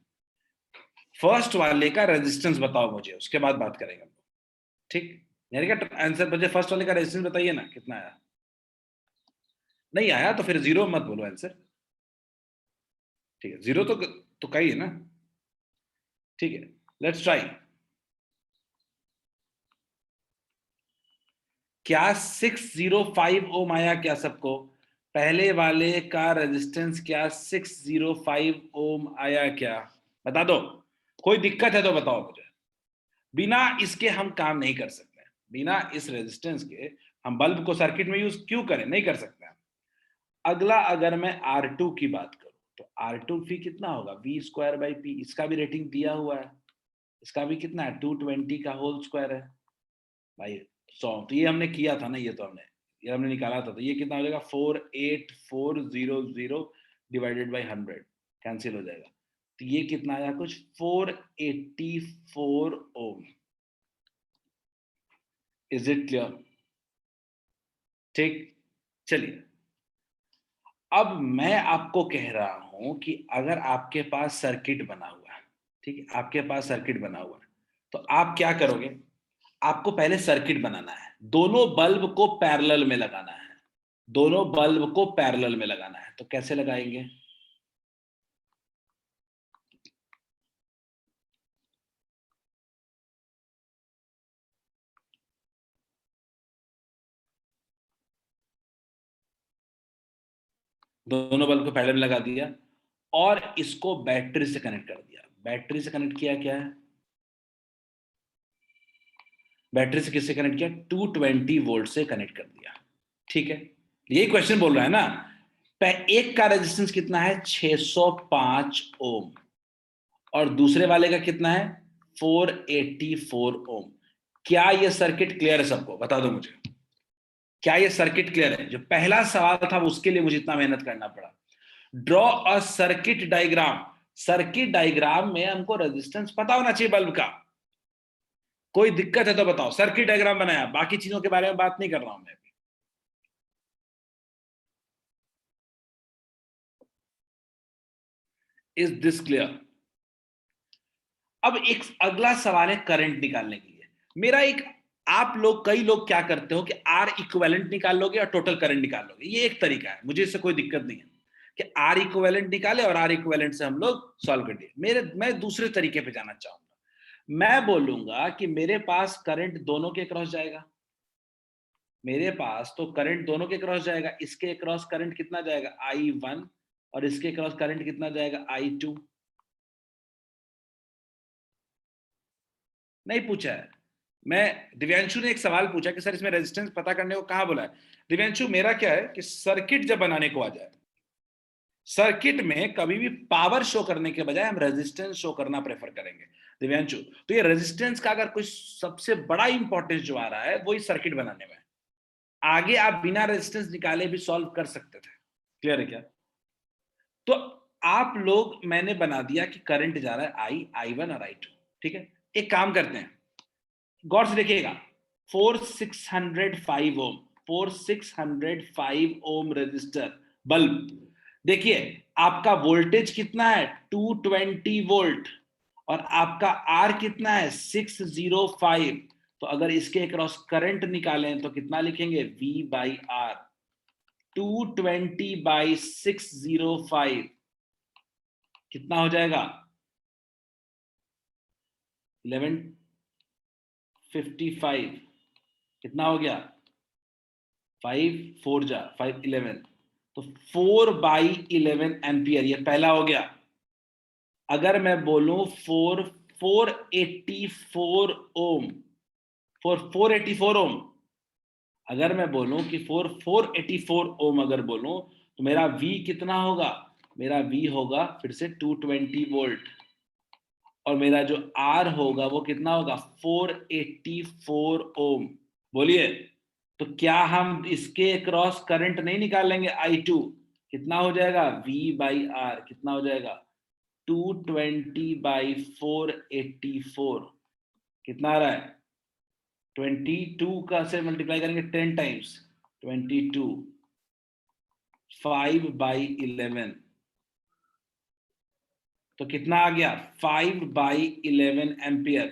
फर्स्ट वाले का रेजिस्टेंस बताओ मुझे, उसके बाद बात करेंगे हम लोग। ठीक, निहारिका आंसर मुझे फर्स्ट वाले का रेजिस्टेंस बताइए ना, कितना आया। नहीं आया तो फिर 0 मत बोलो आंसर। ठीक है, 0 तो कही है ना। ठीक है, लेट्स ट्राई। क्या 605 ओम आया क्या सबको? पहले वाले का रेजिस्टेंस क्या 605 ओम आया क्या? बता दो, कोई दिक्कत है तो बताओ मुझे। बिना इसके हम काम नहीं कर सकते, बिना इस रेजिस्टेंस के हम बल्ब को सर्किट में यूज क्यों करें, नहीं कर सकते। अगला अगर मैं R2 की बात करूं तो R2 फी कितना होगा, V स्क्वायर बाई पी, इसका भी रेटिंग दिया हुआ है, इसका भी कितना है 220 का होल स्क्वायर है भाई 100। तो ये हमने किया था ना, ये हमने निकाला था, तो ये कितना हो जाएगा 48400 डिवाइडेड बाई 100, कैंसिल हो जाएगा, तो ये कितना आया कुछ 484 ओम। Is it clear? ठीक, चलिए अब मैं आपको कह रहा हूं कि अगर आपके पास सर्किट बना हुआ है, ठीक है, आपके पास सर्किट बना हुआ है, तो आप क्या करोगे, आपको पहले सर्किट बनाना है, दोनों बल्ब को पैरेलल में लगाना है, दोनों बल्ब को पैरेलल में लगाना है। तो कैसे लगाएंगे, दोनों बल्ब को पैरेलल में लगा दिया और इसको बैटरी से कनेक्ट कर दिया। बैटरी से कनेक्ट किया क्या है, बैटरी से किससे कनेक्ट किया, 220 वोल्ट से कनेक्ट कर दिया, ठीक है। यही क्वेश्चन बोल रहा है ना, एक का रेजिस्टेंस कितना है 605 ओम और दूसरे वाले का कितना है 484 ओम। क्या ये सर्किट क्लियर है सबको, बता दो मुझे, क्या ये सर्किट क्लियर है? जो पहला सवाल था उसके लिए मुझे इतना मेहनत करना पड़ा। Draw a circuit diagram, circuit diagram में हमको रेजिस्टेंस पता होना चाहिए बल्ब का। कोई दिक्कत है तो बताओ, सर्किट डायग्राम बनाया, बाकी चीजों के बारे में बात नहीं कर रहा हूं मैं। Is this clear? अब एक अगला सवाल है करंट निकालने के लिए। मेरा एक, आप लोग कई लोग क्या करते हो कि आर इक्विवेलेंट निकाल लोगे और टोटल करंट निकाल लोगे, ये एक तरीका है, मुझे इससे कोई दिक्कत नहीं है कि आर इक्विवेलेंट निकाले और आर इक्विवेलेंट से हम लोग सॉल्व कर दिए। मैं दूसरे तरीके पे जाना चाहूंगा, मैं बोलूंगा कि मेरे पास करंट दोनों के क्रॉस जाएगा, मेरे पास तो करंट दोनों के क्रॉस जाएगा, इसके क्रॉस करंट कितना जाएगा I1 और इसके क्रॉस करंट कितना जाएगा I2। नहीं पूछा है, मैं, दिव्यांशु ने एक सवाल पूछा कि सर इसमें रेजिस्टेंस पता करने को कहां बोला है। दिव्यांशु मेरा क्या है कि सर्किट जब बनाने को आ जाए, सर्किट में कभी भी पावर शो करने के बजाय हम रेजिस्टेंस शो करना प्रेफर करेंगे दिव्यांशु। तो ये रेजिस्टेंस का अगर कोई सबसे बड़ा इंपॉर्टेंस जो आ रहा है वो इस सर्किट बनाने में, आगे आप बिना रेजिस्टेंस निकाले भी सॉल्व कर सकते थे। क्लियर है क्या? तो आप लोग, मैंने बना दिया कि करंट जा रहा है I1 और I2, ठीक है। एक काम करते हैं, गौर से देखिएगा, 4605 ओम, 4605 ओम रेजिस्टर बल्ब, देखिए आपका वोल्टेज कितना है 220 वोल्ट और आपका आर कितना है 605। तो अगर इसके अक्रॉस करंट निकालें तो कितना लिखेंगे V बाई आर, 220 बाई 605 कितना हो जाएगा 1155, कितना हो गया 5 4 जा 5 11, तो 4 बाई 11 एम्पियर, ये पहला हो गया। अगर मैं बोलूं 484 ओम, 484 ओम, अगर मैं बोलूं कि 484 ओम अगर बोलूं तो मेरा V कितना होगा, मेरा V होगा फिर से 220 वोल्ट और मेरा जो R होगा वो कितना होगा 484 ओम। बोलिए, तो क्या हम इसके क्रॉस करंट नहीं निकालेंगे I2, कितना हो जाएगा V बाई आर, कितना हो जाएगा 220 बाई 484, कितना आ रहा है 22 का से मल्टीप्लाई करेंगे 10 टाइम्स 22, 5 बाई 11, तो कितना आ गया 5 बाई 11 एम्पियर।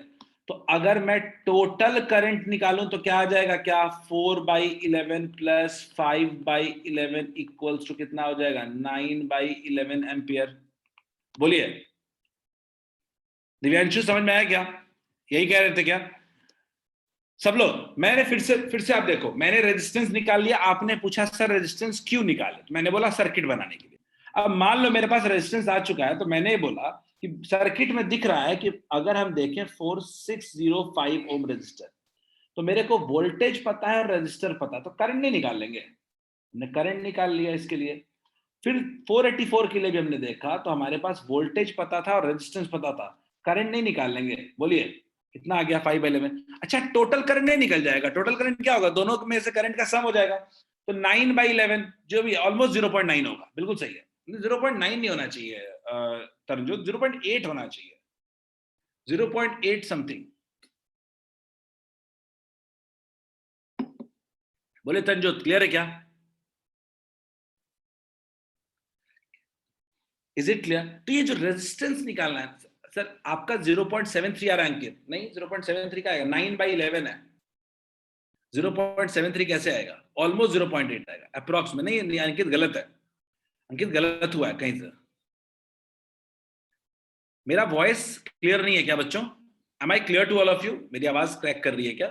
तो अगर मैं टोटल करंट निकालूं तो क्या आ जाएगा, क्या 4 by 11 plus 5 by 11 equals to कितना हो जाएगा 9 बाई 11 एम्पियर। बोलिए दिव्यांशु समझ में आया क्या, यही कह रहे थे क्या सब लोग? मैंने फिर से आप देखो, मैंने रेजिस्टेंस निकाल लिया, आपने पूछा सर रेजिस्टेंस क्यों निकाले, तो मैंने बोला सर्किट बनाने के लिए। अब मान लो मेरे पास रेजिस्टेंस आ चुका है तो मैंने बोला कि सर्किट में दिख रहा है कि अगर हम देखें 4605 ओम रेजिस्टर, तो मेरे को वोल्टेज पता है और रेजिस्टर पता है, तो करंट नहीं निकाल लेंगे। हमने करंट निकाल लिया इसके लिए। फिर 484 के लिए भी हमने देखा, तो हमारे पास वोल्टेज पता था और रेजिस्टेंस पता था, करंट नहीं निकाल लेंगे। बोलिए कितना आ गया 5/11। अच्छा टोटल करंट नहीं निकल जाएगा, टोटल करंट क्या होगा, दोनों में से करंट का सम हो जाएगा, तो 9/11 जो भी ऑलमोस्ट 0.9 होगा। बिल्कुल सही है, 0.9 नहीं होना चाहिए तरनजोत, 0.8 होना चाहिए, 0.8 समथिंग। बोले तरनजोत क्लियर है क्या? Is it clear? तो ये जो रेजिस्टेंस निकालना है सर, आपका 0.73 आ रहा है अंकित, नहीं 0.73 का आएगा, 9/11 है, 0.73 कैसे आएगा? ऑलमोस्ट 0.8 आएगा अप्रोक्स में। नहीं अंकित गलत है, अंकित गलत हुआ है कहीं से। मेरा वॉइस क्लियर नहीं है क्या बच्चों? Am I clear to all of you? मेरी आवाज क्रैक कर रही है क्या?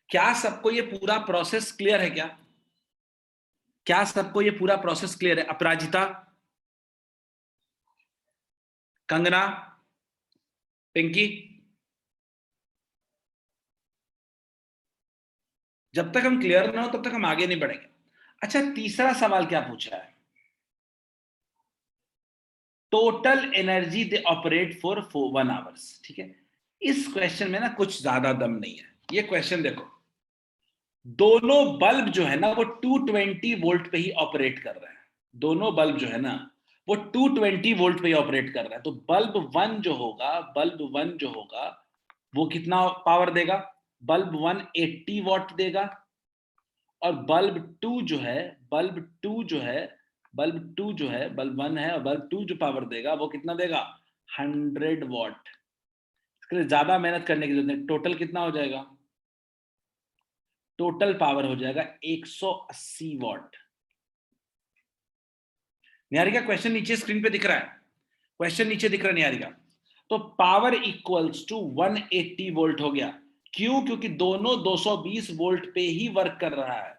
क्या सबको ये पूरा प्रोसेस क्लियर है क्या? क्या सबको ये पूरा प्रोसेस क्लियर है? अपराजिता, कंगना, पिंकी, जब तक हम क्लियर ना हो तब तक हम आगे नहीं बढ़ेंगे। अच्छा तीसरा सवाल क्या पूछा है? Total energy they operate for 1 hours. ठीक है, इस क्वेश्चन में ना कुछ ज्यादा दम नहीं है। ये क्वेश्चन देखो, दोनों बल्ब जो है ना वो 220 वोल्ट पे ही ऑपरेट कर रहे हैं। दोनों बल्ब जो है ना वो 220 वोल्ट पे ही ऑपरेट कर रहा है। तो बल्ब वन जो होगा, बल्ब वन जो होगा वो कितना पावर देगा? बल्ब वन 80 वॉट देगा, और बल्ब टू जो है, बल्ब टू जो है, बल्ब टू जो है, बल्ब वन है और बल्ब टू जो पावर देगा वो कितना देगा? 100 वॉट। इसके लिए ज्यादा मेहनत करने की जरूरत नहीं। टोटल कितना हो जाएगा? टोटल पावर हो जाएगा 180 वॉट। निहारिका क्वेश्चन नीचे स्क्रीन पे दिख रहा है, क्वेश्चन नीचे दिख रहा है निहारिका। तो पावर इक्वल्स टू 180 वोल्ट हो गया। क्यों? क्योंकि दोनों 220 वोल्ट पे ही वर्क कर रहा है।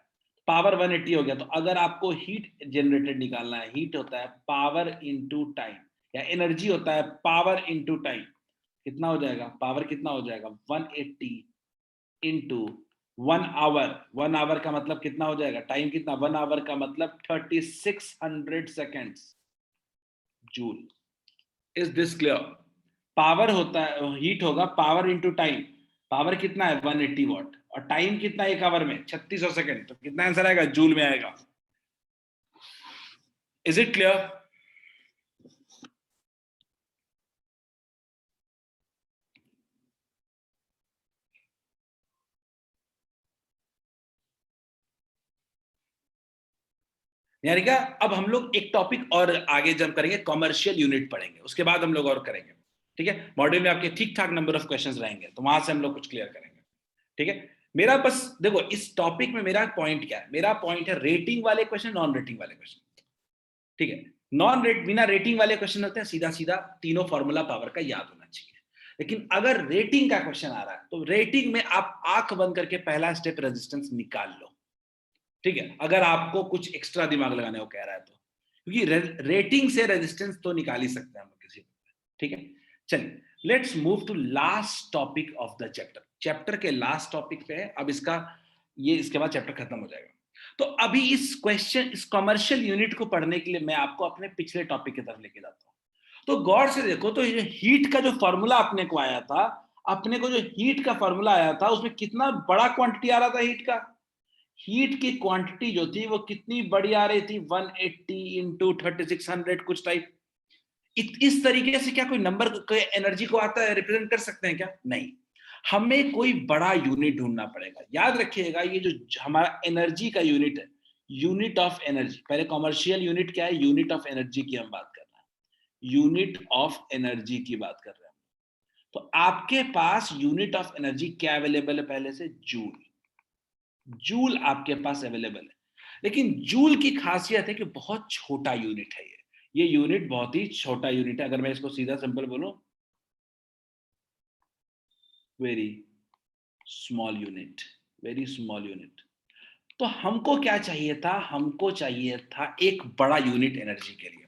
पावर 180 हो गया। तो अगर आपको हीट जनरेटेड निकालना है, हीट होता है पावर इनटू टाइम, या एनर्जी होता है पावर इनटू टाइम। कितना हो जाएगा? पावर कितना हो जाएगा? 180 इनटू 1 आवर। 1 आवर का मतलब कितना हो जाएगा? टाइम कितना? 1 आवर का मतलब 3600 seconds joule. Is this clear? Power होता है, हीट होगा पावर इनटू टाइम। पावर कितना है? 180 वॉट, और टाइम कितना 1 आवर में? 3600 सेकेंड। तो कितना आंसर आएगा? जूल में आएगा। Is it clear? निहारिका अब हम लोग एक टॉपिक और आगे जंप करेंगे, कॉमर्शियल यूनिट पढ़ेंगे, उसके बाद हम लोग और करेंगे। ठीक है, मॉड्यूल में आपके ठीक ठाक नंबर ऑफ क्वेश्चंस रहेंगे, तो वहां से हम लोग कुछ क्लियर करेंगे। ठीक है, मेरा बस देखो इस टॉपिक में मेरा पॉइंट क्या है? मेरा पॉइंट है रेटिंग वाले क्वेश्चन, नॉन रेटिंग वाले क्वेश्चन। ठीक है, नॉन रेट बिना रेटिंग वाले क्वेश्चन होते हैं सीधा सीधा तीनों फॉर्मूला पावर का याद होना चाहिए। लेकिन अगर रेटिंग का क्वेश्चन आ रहा है तो रेटिंग में आप आंख बंद करके पहला स्टेप रेजिस्टेंस निकाल लो। ठीक है, अगर आपको कुछ एक्स्ट्रा दिमाग लगाने को कह रहा है तो, क्योंकि रेटिंग से रेजिस्टेंस तो निकाल ही सकते हैं हम किसी को। ठीक है, चलिए let's move to last topic of the chapter. Chapter के लास्ट टॉपिक पे है अब इसका, ये इसके बाद चैप्टर खत्म हो जाएगा। तो अभी इस क्वेश्चन, इस कमर्शियल यूनिट को पढ़ने के लिए मैं आपको अपने पिछले टॉपिक की तरफ लेके जाता हूं। तो गौर से देखो, तो ये हीट का जो फॉर्मूला अपने को आया था, अपने को जो हीट का फॉर्मूला आया था उसमें कितना बड़ा क्वांटिटी आ रहा था हीट का? हीट की क्वांटिटी जो थी वो कितनी बड़ी आ रही थी? 180 इंटू 3600 कुछ टाइप। इस तरीके से क्या कोई नंबर एनर्जी को आता है, रिप्रेजेंट कर सकते हैं क्या? नहीं, हमें कोई बड़ा यूनिट ढूंढना पड़ेगा। याद रखिएगा ये जो हमारा एनर्जी का यूनिट है, यूनिट ऑफ एनर्जी, पहले कॉमर्शियल यूनिट क्या है? यूनिट ऑफ एनर्जी की हम बात कर रहे हैं, यूनिट ऑफ एनर्जी की बात कर रहे हैं। तो आपके पास यूनिट ऑफ एनर्जी क्या अवेलेबल है? पहले से जूल। जूल आपके पास अवेलेबल है, लेकिन जूल की खासियत है कि बहुत छोटा यूनिट है। ये यूनिट बहुत ही छोटा यूनिट है। अगर मैं इसको सीधा सिंपल बोलूं, very small unit, very small unit. तो हमको क्या चाहिए था, हमको चाहिए था एक बड़ा यूनिट एनर्जी के लिए।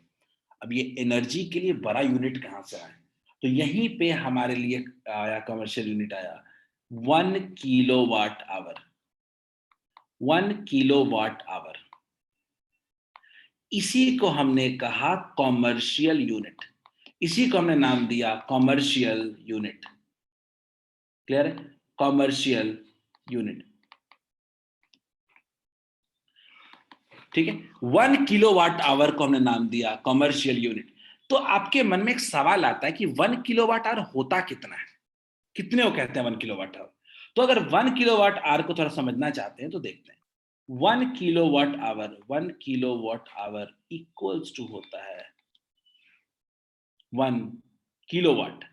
अब ये एनर्जी के लिए बड़ा यूनिट कहां से आए, तो यहीं पे हमारे लिए आया, कमर्शियल यूनिट आया 1 किलोवाट आवर। 1 किलोवाट आवर, इसी को हमने कहा कॉमर्शियल यूनिट, इसी को हमने नाम दिया कॉमर्शियल यूनिट। क्लियर है? कॉमर्शियल यूनिट, ठीक है। 1 किलोवाट आवर को हमने नाम दिया कॉमर्शियल यूनिट। तो आपके मन में एक सवाल आता है कि 1 किलोवाट आवर होता कितना है, कितने को कहते हैं 1 किलोवाट आवर। तो अगर 1 किलोवाट आवर को थोड़ा समझना चाहते हैं तो देखते हैं। 1 kilowatt hour, 1 kilowatt hour equals to होता है 1 किलोवाट,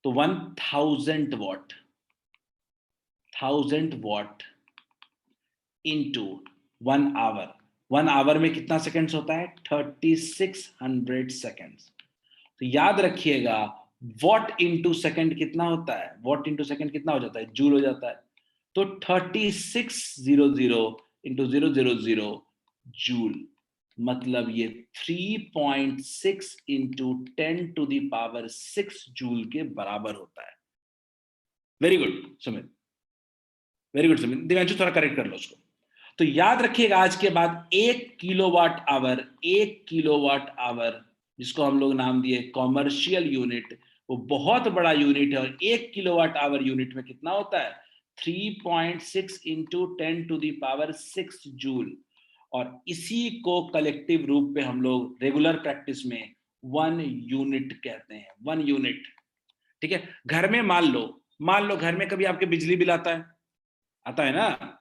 तो 1000 watt, 1000 watt into 1 hour. 1 hour में कितना सेकेंड्स होता है, 3600 सेकेंड्स। तो याद रखिएगा वॉट इंटू सेकेंड कितना होता है, वॉट इंटू सेकेंड कितना हो जाता है, जूल हो जाता है। तो 3600 इंटू 000 जूल, मतलब ये 3.6 इंटू 10⁶ जूल के बराबर होता है। Very good Sumit, very good Sumit. Divyanshu थोड़ा करेक्ट कर लो उसको। तो याद रखिएगा आज के बाद 1 किलोवाट आवर, 1 किलोवाट आवर जिसको हम लोग नाम दिए कॉमर्शियल यूनिट, वो बहुत बड़ा यूनिट है। और 1 किलोवाट आवर यूनिट में कितना होता है, 3.6 इंटू 10⁶ जूल। और इसी को कलेक्टिव रूप पे हम लोग रेगुलर प्रैक्टिस में 1 यूनिट कहते हैं, 1 यूनिट। ठीक है। घर में मान लो घर में कभी आपके बिजली बिल आता है ना,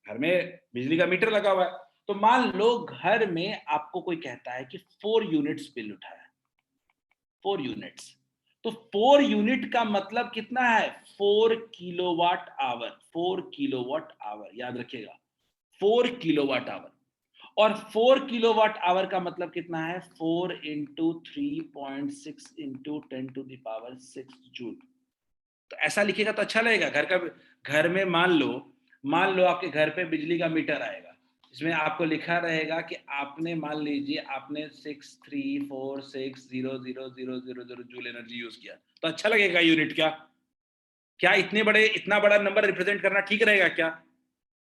घर में बिजली का मीटर लगा हुआ है। तो मान लो घर में आपको कोई कहता है कि 4 यूनिट्स बिल उठाया, 4 यूनिट्स। तो 4 यूनिट का मतलब कितना है, 4 किलोवाट आवर, 4 किलोवाट आवर, याद रखिएगा 4 किलोवाट आवर। और 4 किलोवाट आवर का मतलब कितना है, 4 इंटू 3.6 इंटू 10⁶ जूल। तो ऐसा लिखिएगा तो अच्छा लगेगा। घर में मान लो आपके घर पे बिजली का मीटर आएगा, इसमें आपको लिखा रहेगा कि आपने, मान लीजिए आपने 634600000 जूल एनर्जी यूज किया। तो अच्छा लगेगा यूनिट, क्या इतना बड़ा नंबर रिप्रेजेंट करना ठीक रहेगा क्या,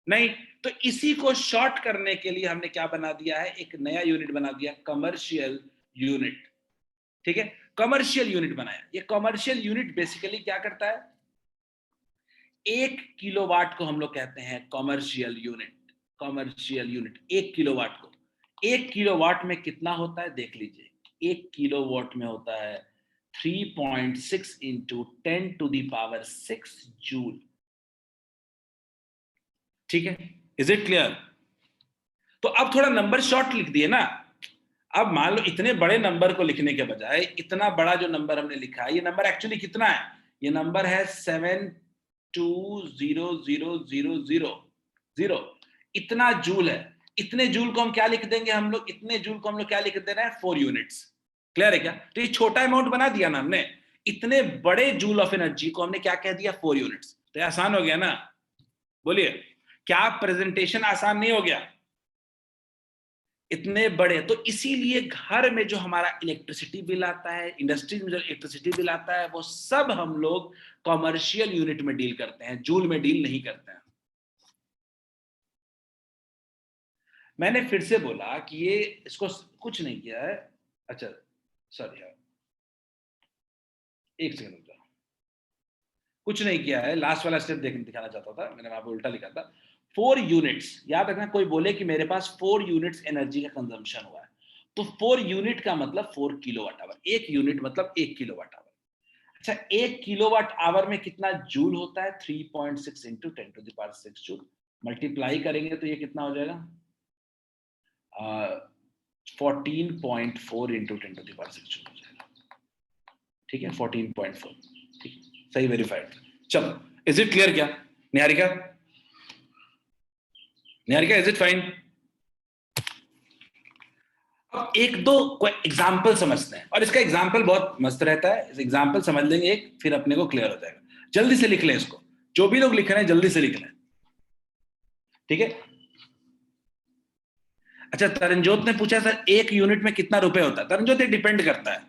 नहीं। तो इसी को शॉर्ट करने के लिए हमने क्या बना दिया है, एक नया यूनिट बना दिया, कमर्शियल यूनिट। ठीक है, कमर्शियल यूनिट बनाया। ये कमर्शियल यूनिट बेसिकली क्या करता है, 1 किलोवाट को हम लोग कहते हैं commercial unit. Commercial unit 1 kilowatt को, 1 किलोवाट में कितना होता है देख लीजिए, 1 किलोवाट में होता है 3.6 इंटू 10⁶ जूल। ठीक है, इज इट क्लियर। तो अब थोड़ा नंबर शॉर्ट लिख दिए ना। अब मान लो इतने बड़े नंबर को लिखने के बजाय इतना बड़ा जो नंबर हमने लिखा है, ये नंबर एक्चुअली कितना है, ये नंबर है 7200000। इतना जूल है। इतने जूल को हम क्या लिख देंगे, हम लोग इतने जूल को हम लोग क्या लिख दे रहे हैं, 4 यूनिट्स। क्लियर है क्या। तो ये छोटा अमाउंट बना दिया ना हमने, इतने बड़े जूल ऑफ एनर्जी को हमने क्या कह दिया, 4 यूनिट्स। तो आसान हो गया ना, बोलिए क्या प्रेजेंटेशन आसान नहीं हो गया, इतने बड़े। तो इसीलिए घर में जो हमारा इलेक्ट्रिसिटी बिल आता है, इंडस्ट्रीज में जो इलेक्ट्रिसिटी बिल आता है, वो सब हम लोग कॉमर्शियल यूनिट में डील करते हैं, जूल में डील नहीं करते हैं। मैंने फिर से बोला कि ये इसको कुछ नहीं किया है। अच्छा सॉरी यार, एक सेकंड रुक जाओ, कुछ नहीं किया है, लास्ट वाला स्टेप दिखाना चाहता था, मैंने वहां पे उल्टा लिखा था। 4 यूनिट्स, याद रखना, कोई बोले कि मेरे पास 4 यूनिट्स एनर्जी का कंजम्पशन हुआ है, तो 4 यूनिट का मतलब 4 किलोवाट आवर, 1 यूनिट मतलब 1 किलोवाट आवर। अच्छा, 1 किलोवाट आवर में कितना जूल होता है, 3.6 इंटू 10⁶ जूल। मल्टीप्लाई करेंगे तो ये कितना हो जाएगा, 14.4 इंटू 10⁶ जूल हो जाएगा। ठीक है, 14.4, ठीक, सही वेरीफाइड। चलो, इज इट क्लियर क्या Niharika, Niharika is it fine. अब एक दो एग्जाम्पल समझते हैं, और इसका एग्जाम्पल बहुत मस्त रहता है, इस एग्जाम्पल समझ लेंगे एक, फिर अपने को क्लियर हो जाएगा। जल्दी से लिख लें इसको, जो भी लोग लिख रहे हैं जल्दी से लिख लें, ठीक है। अच्छा, तरनजोत ने पूछा सर 1 यूनिट में कितना रुपए होता है? तरनजोत ये डिपेंड करता है,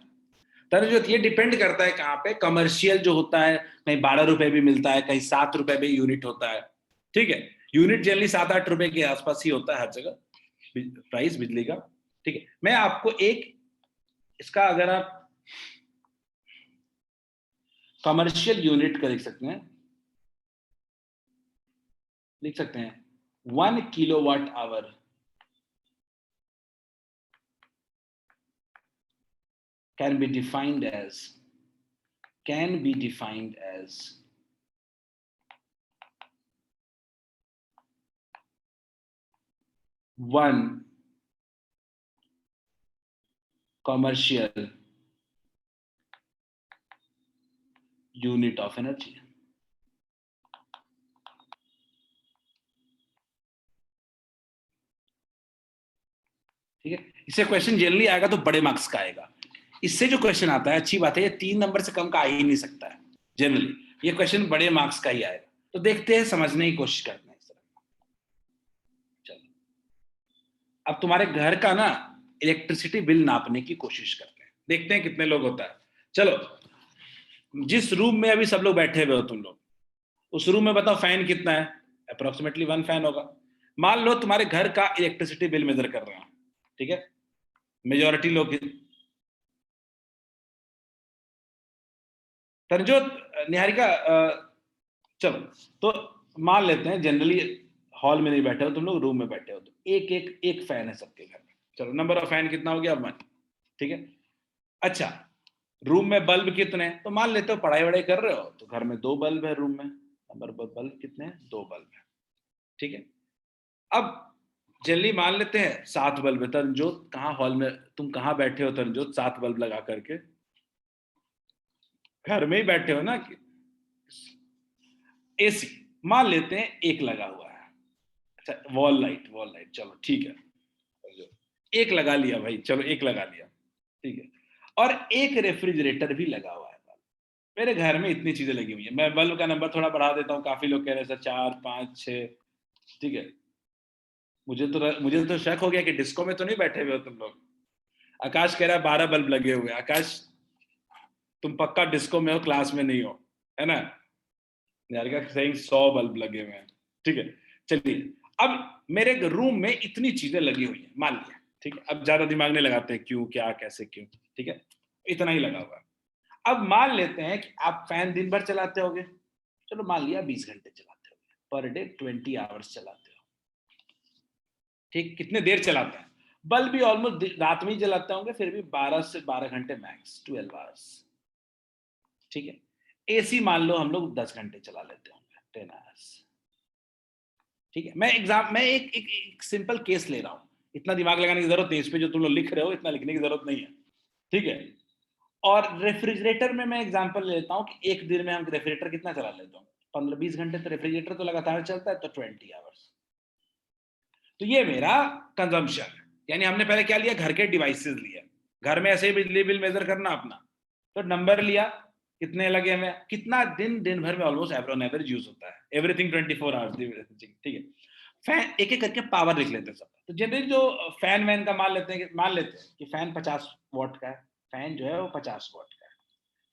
तरनजोत ये डिपेंड करता है कहाँ पे। कमर्शियल जो होता है कहीं 12 रुपए भी मिलता है, कहीं 7 रुपए भी यूनिट होता है, ठीक है। यूनिट जनरली 7-8 रुपए के आसपास ही होता है हर जगह प्राइस बिजली का, ठीक है। मैं आपको एक इसका, अगर आप कमर्शियल यूनिट का लिख सकते हैं, लिख सकते हैं 1 kilowatt our can be defined as 1 commercial unit of energy। ठीक है, इससे क्वेश्चन जनरली आएगा तो बड़े मार्क्स का आएगा। इससे जो क्वेश्चन आता है, अच्छी बात है, ये 3 नंबर से कम का आ ही नहीं सकता है जनरली, ये क्वेश्चन बड़े मार्क्स का ही आएगा। तो देखते हैं, समझने की कोशिश करते हैं इस तरह। चलो, अब तुम्हारे घर का ना इलेक्ट्रिसिटी बिल नापने की कोशिश करते हैं, देखते हैं कितने लोग होता है। चलो, जिस रूम में अभी सब लोग बैठे हुए हो तुम लोग, उस रूम में बताओ फैन कितना है? अप्रोक्सीमेटली 1 फैन होगा। मान लो तुम्हारे घर का इलेक्ट्रिसिटी बिल मेजर कर रहे हैं, ठीक है, मेजॉरिटी लोग। तरनजोत, निहारिका, चलो तो मान लेते हैं जनरली हॉल में नहीं बैठे हो तुम लोग, रूम में बैठे हो, तो एक फैन है सबके घर में। चलो, नंबर ऑफ फैन कितना हो गया? 1, ठीक है। अच्छा, रूम में बल्ब कितने हैं? तो मान लेते हो पढ़ाई वढ़ाई कर रहे हो तो घर में 2 बल्ब है रूम में। नंबर बल्ब कितने हैं? 2 बल्ब है, ठीक है। अब जनरली मान लेते हैं 7 बल्ब है। तरनजोत कहाँ हॉल में, तुम कहाँ बैठे हो तरनजोत 7 बल्ब लगा करके? घर में ही बैठे हो ना। एसी मान लेते हैं 1 लगा हुआ है। अच्छा, वॉल लाइट, चलो ठीक है, एक लगा लिया भाई, चलो एक लगा लिया, ठीक है। और एक रेफ्रिजरेटर भी लगा हुआ है। मेरे घर में इतनी चीजें लगी हुई है। मैं बल्ब का नंबर थोड़ा बढ़ा देता हूँ, काफी लोग कह रहे हैं सर 4, 5, 6, ठीक है। मुझे तो शक हो गया कि डिस्को में तो नहीं बैठे हुए हो तुम लोग। आकाश कह रहा है 12 बल्ब लगे हुए। आकाश, तुम पक्का डिस्को में हो, क्लास में नहीं हो, है ना? यार का सही 100 बल्ब लगे हुए हैं, ठीक है। चलिए, अब मेरे रूम में इतनी चीजें लगी हुई है, मान लिया, ठीक है। अब ज्यादा दिमाग नहीं लगाते हैं क्यों, क्या, कैसे, क्यों, ठीक है। इतना ही लगा हुआ है। अब मान लेते हैं कि आप फैन दिन भर चलाते होगे। चलो मान लिया 20 घंटे चलाते होगे, पर डे 20 आवर्स चलाते हो, ठीक। कितने देर चलाते हैं? बल्ब भी ऑलमोस्ट रात में ही जलाते होंगे, फिर भी 12 से 12 घंटे मैक्स, 12 आवर्स, ठीक है। एसी मान लो हम लोग 10 घंटे चला लेते होंगे, 10 आवर्स, ठीक है। मैं एक सिंपल केस ले रहा हूं, इतना दिमाग लगाने की जरूरत नहीं इस पे, जो तुम लोग लिख रहे हो इतना लिखने की जरूरत नहीं है, ठीक है। और रेफ्रिजरेटर में मैं एग्जांपल लेता हूं कि एक दिन में हम रेफ्रिजरेटर कितना चला लेते हैं? 15-20 घंटे तो रेफ्रिजरेटर तो लगातार चलता है, तो 20 आवर्स। तो ये मेरा कंजम्पशन है। यानी हमने पहले क्या लिया? घर के डिवाइसेस लिया, घर में ऐसे ही बिजली बिल मेजर करना अपना, तो नंबर लिया, कितने लगे हमें, कितना दिन भर में ऑलमोस्ट ऑन एवरेज यूज होता है, एवरीथिंग 24 आवर्स, ठीक है। फैन एक एक करके पावर लिख लेते हैं सब। तो जनरली जो फैन वैन का मान लेते हैं कि फैन 50 वॉट का है, फैन जो है वो 50 वॉट का है,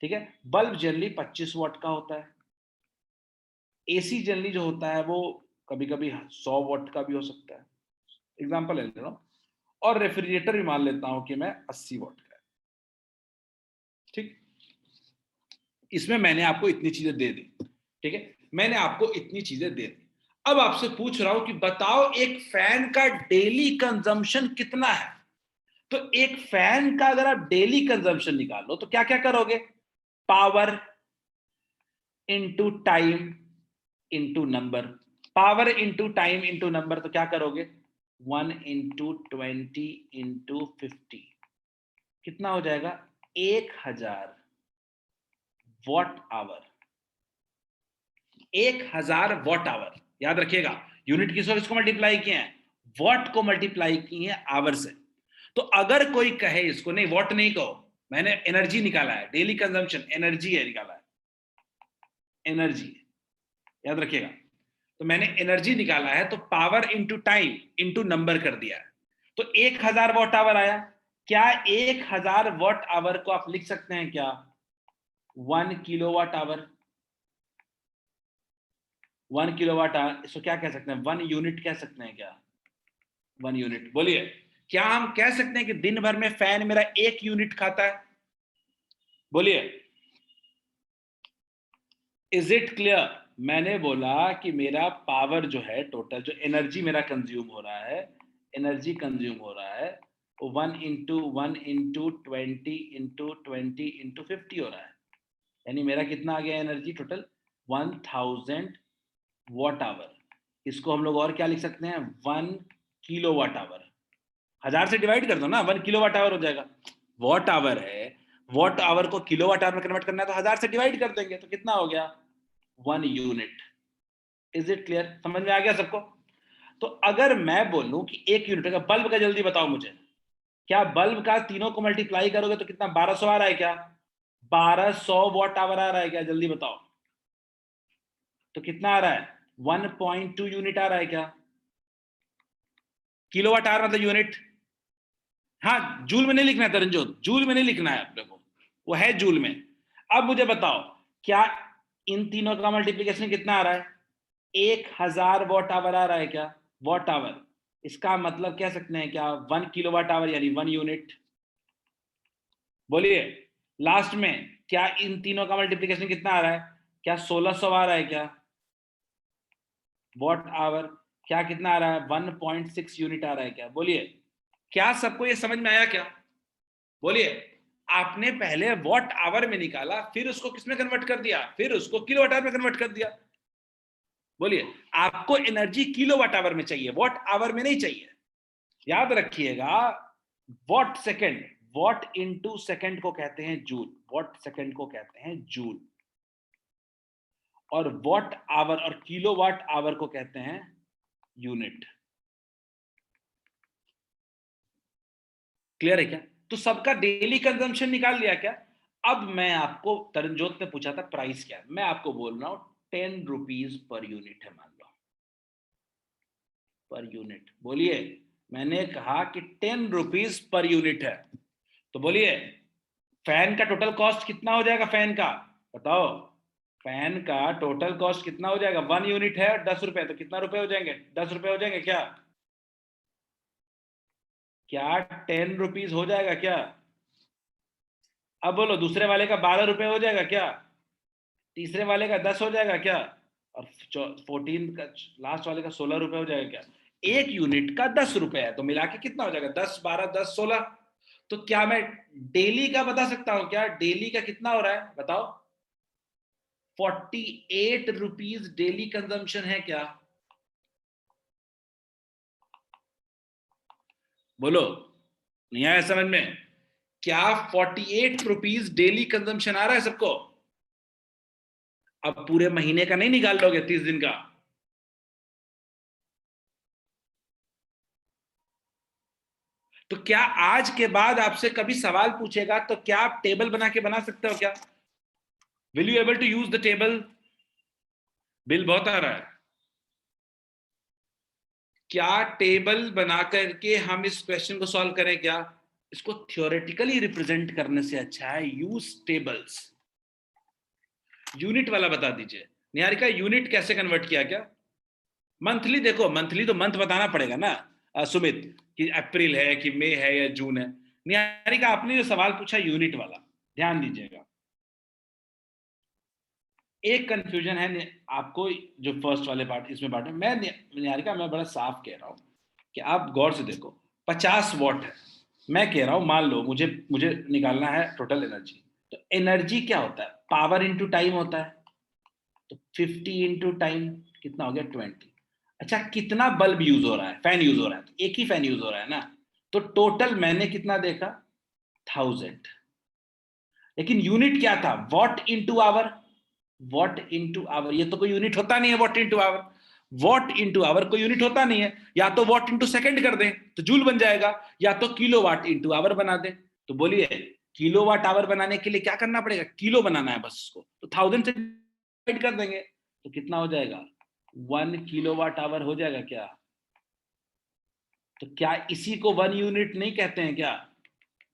ठीक है। बल्ब जनरली 25 वॉट का होता है। एसी जनरली जो होता है वो कभी कभी 100 वॉट का भी हो सकता है, एग्जाम्पल ले रहा हूँ। और रेफ्रिजरेटर भी मान लेता हूं कि मैं 80 वॉट का है, ठीक। इसमें मैंने आपको इतनी चीजें दे दी, ठीक है, मैंने आपको इतनी चीजें दे दी। अब आपसे पूछ रहा हूं कि बताओ एक फैन का डेली कंजम्पशन कितना है? तो एक फैन का अगर आप डेली कंजम्पशन निकालो तो क्या क्या करोगे? Power into time into number, power into time into number, तो क्या करोगे? 1 इंटू 20 इंटू 50, कितना हो जाएगा? 1000 वॉट आवर। 1000 वॉट आवर, याद रखिएगा, यूनिट किसको मल्टीप्लाई किए हैं? वॉट को मल्टीप्लाई किए हैं आवर से। तो अगर कोई कहे इसको, नहीं वॉट नहीं कहो, मैंने एनर्जी निकाला है, डेली कंजम्पशन एनर्जी है, निकाला है एनर्जी, याद रखिएगा। तो मैंने एनर्जी निकाला है, तो power into time into number कर दिया है। तो 1000 वॉट आवर आया। क्या 1000 वॉट आवर को आप लिख सकते हैं क्या 1 किलोवाट आवर? 1 किलोवाट आवर, इसको क्या कह सकते हैं? 1 यूनिट कह सकते हैं क्या? 1 यूनिट। बोलिए, क्या हम कह सकते हैं कि दिन भर में फैन मेरा 1 यूनिट खाता है? बोलिए, इज इट क्लियर? मैंने बोला कि मेरा पावर जो है, टोटल जो एनर्जी मेरा कंज्यूम हो रहा है, एनर्जी कंज्यूम हो रहा है, वो 1 इंटू 1 इंटू 20 इंटू 20 इंटू 50 हो रहा है। यानी मेरा कितना आ गया एनर्जी टोटल? 1000 watt hour. इसको हम लोग और क्या लिख सकते हैं? 1 किलोवाट आवर। 1000 से डिवाइड कर दो ना, 1 किलोवाट आवर हो जाएगा। वॉट आवर है, वॉट आवर को किलोवाट आवर में कन्वर्ट करना है तो 1000 से डिवाइड कर देंगे, तो कितना हो गया? 1 यूनिट। Is it clear? समझ में आ गया सबको? तो अगर मैं बोलूं कि 1 यूनिट का बल्ब का, जल्दी बताओ मुझे, क्या बल्ब का तीनों को मल्टीप्लाई करोगे तो कितना? 1200 आ रहा है क्या? 1200 वॉट आवर आ रहा है क्या? जल्दी बताओ। तो कितना आ रहा है? 1.2 यूनिट आ रहा है क्या? किलोवाट आवर मतलब यूनिट। हाँ, जूल में नहीं लिखना है तरनजोत, जूल में नहीं लिखना है अपने को, वो है जूल में। अब मुझे बताओ, क्या इन तीनों का मल्टीप्लीकेशन कितना आ रहा है? 1000 वॉट आवर आ रहा है क्या? वॉट आवर, इसका मतलब कह सकते हैं क्या 1 किलोवाट आवर यानी 1 यूनिट। बोलिए, लास्ट में क्या इन तीनों का मल्टीप्लीकेशन कितना आ रहा है? क्या 1600 आ रहा है क्या वॉट आवर? क्या कितना आ रहा है? 1.6 यूनिट आ रहा है क्या? बोलिए, क्या सबको ये समझ में आया क्या? बोलिए, आपने पहले वॉट आवर में निकाला, फिर उसको किसमें कन्वर्ट कर दिया? फिर उसको किलोवाट आवर में कन्वर्ट कर दिया। बोलिए, आपको एनर्जी किलोवाट आवर में चाहिए, वॉट आवर में नहीं चाहिए। याद रखिएगा, what second, what into second को कहते हैं जूल, वॉट सेकंड को कहते हैं जूल, और वॉट आवर और किलोवाट आवर को कहते हैं यूनिट। क्लियर है क्या? तो सबका डेली कंजम्पशन निकाल लिया क्या? अब मैं आपको, तरनजोत ने पूछा था प्राइस क्या, मैं आपको बोल रहा हूं 10 रुपीज पर यूनिट है, मान लो, पर यूनिट। बोलिए, मैंने कहा कि 10 रुपीज पर यूनिट है। तो बोलिए, फैन का टोटल कॉस्ट कितना हो जाएगा? फैन का बताओ, फैन का टोटल कॉस्ट कितना हो जाएगा? 1 यूनिट है 10 रुपए, तो कितना रुपए हो जाएंगे? 10 रुपए हो जाएंगे क्या? क्या 10 रुपीज हो जाएगा क्या? अब बोलो, दूसरे वाले का 12 रुपए हो जाएगा क्या? तीसरे वाले का 10 हो जाएगा क्या? और 14 का, लास्ट वाले का 16 रुपए हो जाएगा क्या? एक यूनिट का 10 रुपए है, तो मिला के कितना हो जाएगा? 10 12 10 16। तो क्या मैं डेली का बता सकता हूं क्या? डेली का कितना हो रहा है बताओ? 48 रुपीज डेली कंजम्पशन है क्या? बोलो, नहीं आया समझ में? क्या 48 रुपीज डेली कंजम्पशन आ रहा है सबको? अब पूरे महीने का नहीं निकाल लोगे, 30 दिन का। तो क्या आज के बाद आपसे कभी सवाल पूछेगा तो क्या आप टेबल बना के बना सकते हो क्या? Will you able to use the table? Bill बहुत आ रहा है, क्या टेबल बना करके हम इस क्वेश्चन को सॉल्व करें क्या? इसको थियोरेटिकली रिप्रेजेंट करने से अच्छा है यूज टेबल्स। यूनिट वाला बता दीजिए निहारिका, यूनिट कैसे कन्वर्ट किया क्या? मंथली, देखो मंथली तो मंथ बताना पड़ेगा ना सुमित, कि अप्रैल है कि मई है या जून है। निहारिका, आपने जो सवाल पूछा यूनिट वाला, ध्यान दीजिएगा, एक कंफ्यूजन है आपको, जो फर्स्ट वाले पार्ट, इसमें पार्ट में मैं निहारिका, मैं बड़ा साफ कह रहा हूं कि आप गौर से देखो, 50 वॉट है, मैं कह रहा हूं मान लो मुझे मुझे निकालना है टोटल एनर्जी। तो एनर्जी क्या होता है? पावर इंटू टाइम होता है। तो 50 इंटू टाइम कितना हो गया? 20। अच्छा, कितना बल्ब यूज हो रहा है? फैन यूज हो रहा है, तो एक ही फैन यूज हो रहा है ना, तो टोटल मैंने कितना देखा? 1000। लेकिन यूनिट क्या था? Watt into hour. Watt into hour, ये तो कोई यूनिट होता नहीं है watt into hour. Watt into hour कोई यूनिट होता नहीं है। या तो वॉट इंटू सेकंड कर दें तो जूल बन जाएगा, या तो किलो वाट इंटू आवर बना दें। तो बोलिए, किलो वाट आवर बनाने के लिए क्या करना पड़ेगा? किलो बनाना है बस उसको, तो 1000 से डिवाइड कर देंगे, तो कितना हो जाएगा? 1 किलो वाट आवर हो जाएगा क्या? तो क्या इसी को 1 यूनिट नहीं कहते हैं क्या?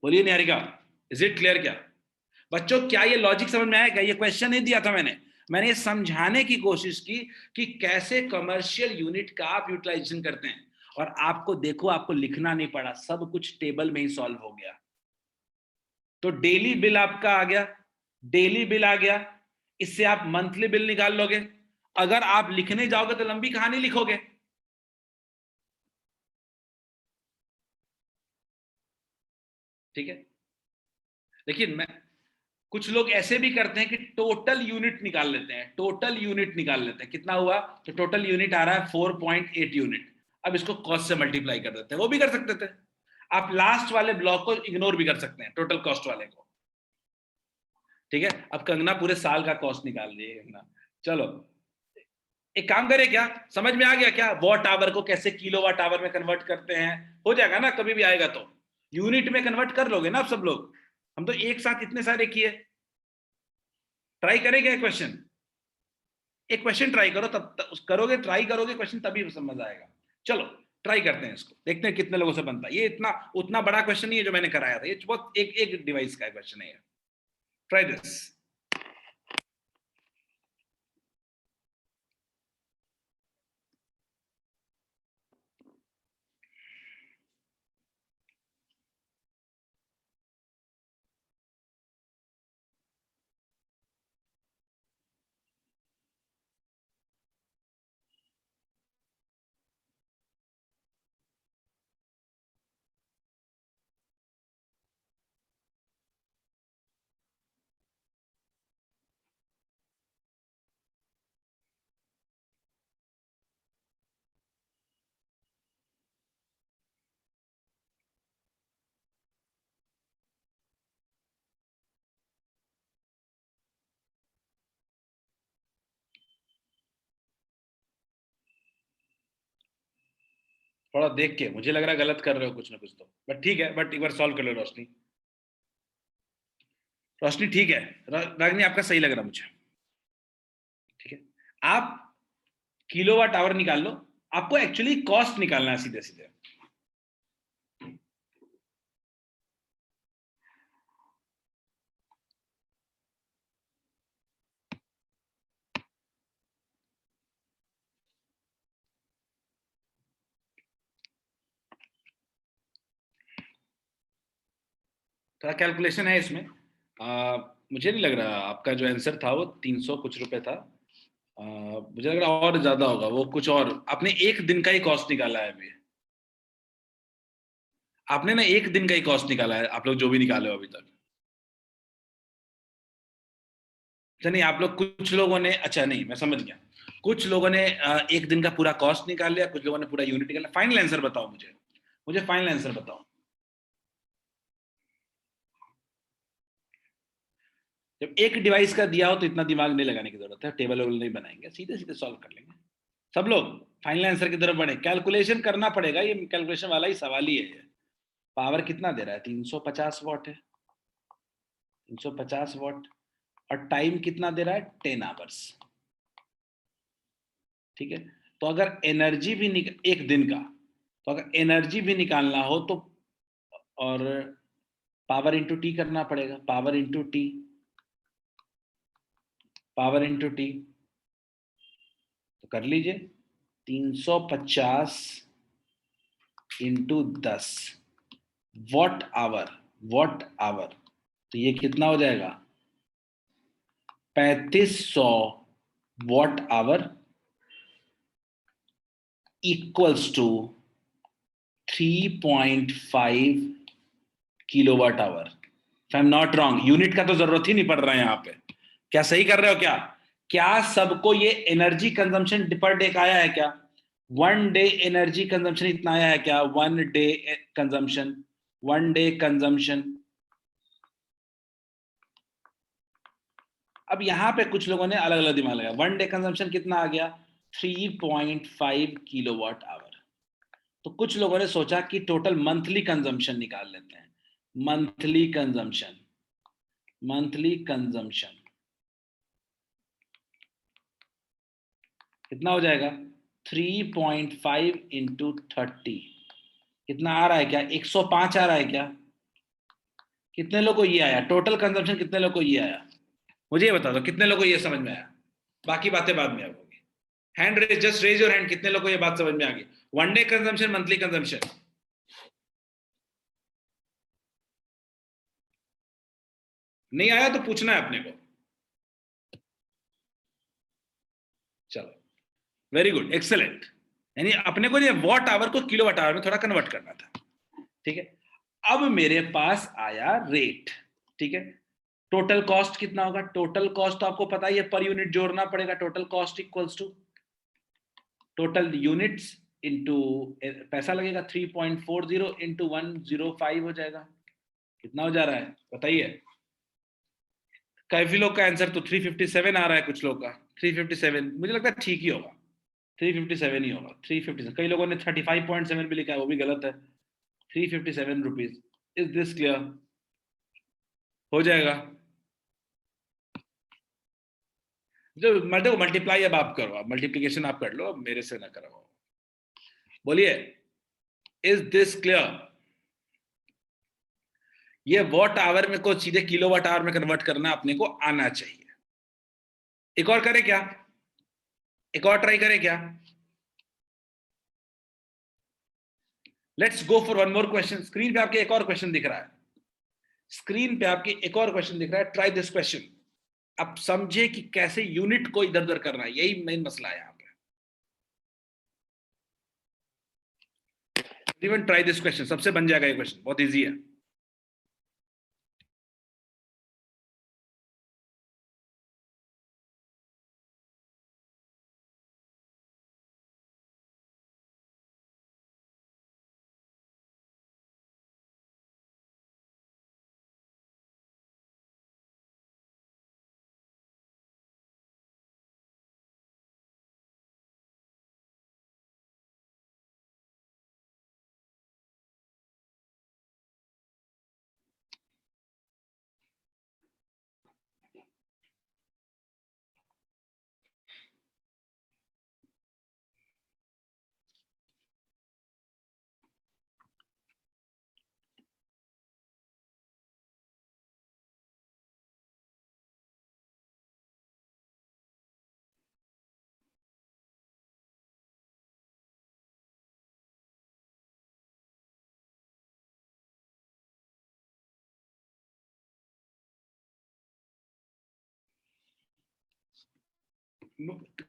बोलिए निहारिका, इज इट क्लियर क्या? बच्चों क्या ये लॉजिक समझ में आया क्या? ये क्वेश्चन नहीं दिया था मैंने ये समझाने की कोशिश की कि कैसे कमर्शियल यूनिट का आप यूटिलाइजेशन करते हैं। और आपको देखो, आपको लिखना नहीं पड़ा, सब कुछ टेबल में ही सॉल्व हो गया। तो डेली बिल आपका आ गया, डेली बिल आ गया, इससे आप मंथली बिल निकाल लोगे। अगर आप लिखने जाओगे तो लंबी कहानी लिखोगे। ठीक है, लेकिन मैं, कुछ लोग ऐसे भी करते हैं कि टोटल यूनिट निकाल लेते हैं, टोटल यूनिट निकाल लेते हैं, कितना हुआ तो टोटल यूनिट आ रहा है 4.8 यूनिट। अब इसको कॉस्ट से मल्टीप्लाई कर देते हैं, वो भी कर सकते थे। आप लास्ट वाले ब्लॉक को इग्नोर भी कर सकते हैं, टोटल कॉस्ट वाले को। ठीक है, अब कंगना पूरे साल का कॉस्ट निकाल रही है कंगना। चलो एक काम करें क्या, समझ में आ गया क्या वॉट आवर को कैसे किलो वाट आवर में कन्वर्ट करते हैं? हो जाएगा ना, कभी भी आएगा तो यूनिट में कन्वर्ट कर लोगे ना आप सब लोग। हम तो एक साथ इतने सारे किए। ट्राई करेंगे क्वेश्चन, एक क्वेश्चन ट्राई करो, तब करोगे, ट्राई करोगे क्वेश्चन तभी समझ आएगा। चलो ट्राई करते हैं इसको, देखते हैं कितने लोगों से बनता है। ये इतना उतना बड़ा क्वेश्चन नहीं है जो मैंने कराया था, ये बहुत एक एक डिवाइस का क्वेश्चन है। Try this. थोड़ा देख के, मुझे लग रहा है गलत कर रहे हो कुछ ना कुछ तो, बट ठीक है, बट एक बार सॉल्व कर लो रोशनी। रोशनी ठीक है, रागनी आपका सही लग रहा मुझे। ठीक है, आप किलोवाट आवर निकाल लो, आपको एक्चुअली कॉस्ट निकालना है सीधे सीधे। थोड़ा कैलकुलेशन है इसमें। मुझे नहीं लग रहा आपका जो आंसर था वो 300 कुछ रुपए था। मुझे लग रहा और ज्यादा होगा वो, कुछ और आपने एक दिन का ही कॉस्ट निकाला है अभी। आपने ना एक दिन का ही कॉस्ट निकाला है, आप लोग जो भी निकाले हो अभी तक। अच्छा नहीं, आप लोग कुछ लोगों ने, अच्छा नहीं मैं समझ गया, कुछ लोगों ने एक दिन का पूरा कॉस्ट निकाल लिया, कुछ लोगों ने पूरा यूनिट निकाला। फाइनल आंसर बताओ मुझे, मुझे फाइनल आंसर बताओ। जब एक डिवाइस का दिया हो तो इतना दिमाग नहीं लगाने की जरूरत है, टेबल वेबल नहीं बनाएंगे, सीधे सीधे सॉल्व कर लेंगे। सब लोग फाइनल आंसर की तरफ बढ़े, कैलकुलेशन करना पड़ेगा, ये कैलकुलेशन वाला ही सवाल ही है ये। पावर कितना दे रहा है? 350 वॉट है, 350 वॉट। और टाइम कितना दे रहा है? 10 आवर्स। ठीक है, तो अगर एनर्जी भी एक दिन का, तो अगर एनर्जी भी निकालना हो तो, और पावर इंटू टी करना पड़ेगा, power into T, power into T. तो कर लीजिए, 350 into 10 watt hour, watt hour. तो ये कितना हो जाएगा? 3500 watt hour equals to 3.5 kilowatt hour. If I am not wrong, unit का तो जरूरत ही नहीं पड़ रहा है यहाँ पे। क्या सही कर रहे हो क्या? क्या सबको ये एनर्जी कंजम्पशन पर डे का आया है क्या? 1 डे एनर्जी कंजम्पशन इतना आया है क्या? 1 डे कंजम्पशन, 1 डे कंजम्पशन। अब यहाँ पे कुछ लोगों ने अलग अलग दिमाग लगाया। 1 डे कंजम्पशन कितना आ गया? 3.5 किलोवाट आवर। तो कुछ लोगों ने सोचा कि टोटल मंथली कंजम्पशन निकाल लेते हैं। मंथली कंजम्पशन, मंथली कंजम्पशन कितना हो जाएगा? 3.5 इंटू 30, कितना आ रहा है क्या? 105 आ रहा है क्या? कितने लोगों को ये आया? टोटल कंजम्पशन कितने लोगों को ये आया? मुझे ये बता दो कितने लोगों को ये समझ में आया? बाकी बातें बाद में होगी। Hand raise, just raise your hand, कितने लोगों को ये बात समझ में आ गई? One day consumption, monthly consumption. नहीं आया तो पूछना है अपने को। चलो, वेरी गुड, एक्सेलेंट। यानी अपने को ये वॉट आवर को किलो वाट आवर में थोड़ा कन्वर्ट करना था। ठीक है, अब मेरे पास आया रेट। ठीक है, टोटल कॉस्ट कितना होगा? टोटल कॉस्ट तो आपको पता ही है, पर यूनिट जोड़ना पड़ेगा। Total cost equals to total units into पैसा लगेगा, 3.40 इंटू 105 हो जाएगा। कितना हो जा रहा है बताइए? काफी लोग का आंसर तो 357 आ रहा है, कुछ लोग का 357। मुझे लगता है ठीक ही होगा, 357 ही होगा। 357, कई लोगों ने 35.7 भी लिखा है, वो भी गलत है। 357 रुपीज। Is this clear? हो जाएगा। जो देखो, मल्टीप्लाई अब आप करो, अब मल्टीप्लीकेशन आप कर लो, अब मेरे से ना करो। बोलिए, इज दिस क्लियर? ये वॉट आवर में को सीधे किलो वाट आवर में कन्वर्ट करना अपने को आना चाहिए। एक और करें क्या? एक और ट्राई करें क्या? Let's go for one more question. Screen पे आपके एक और क्वेश्चन दिख रहा है। स्क्रीन पे आपके एक और क्वेश्चन दिख रहा है। Try this question. अब समझे कि कैसे यूनिट को इधर उधर करना है, यही मेन मसला है यहाँ पे। इवन ट्राई दिस क्वेश्चन, सबसे बन जाएगा ये क्वेश्चन, बहुत इजी है।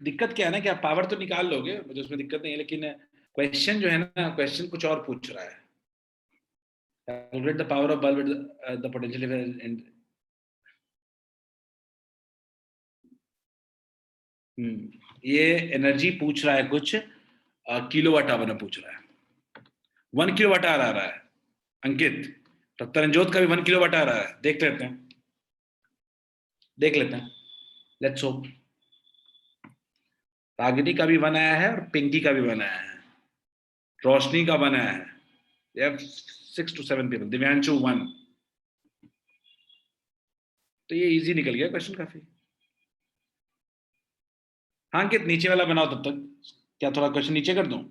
दिक्कत क्या है ना कि आप पावर तो निकाल लोगे, मुझे उसमें दिक्कत नहीं है, लेकिन क्वेश्चन जो है ना, क्वेश्चन कुछ और पूछ रहा है। Calculate the power of bulb the potential. ये एनर्जी पूछ रहा है कुछ, किलोवाट आवर में पूछ रहा है। 1 किलोवाट आवर आ रहा है अंकित। तो तरनजोत का भी 1 किलोवाट आ रहा है, देख लेते हैं, देख लेते हैं। Let's hope. रागिनी का भी वन आया है और पिंकी का भी वन आया है, रोशनी का वन आया है। They have 6 to 7 people. Divyanshu 1। तो ये इजी निकल गया क्वेश्चन काफी। हाँ अंकित, नीचे वाला बनाओ तब तक। क्या थोड़ा क्वेश्चन नीचे कर दूं?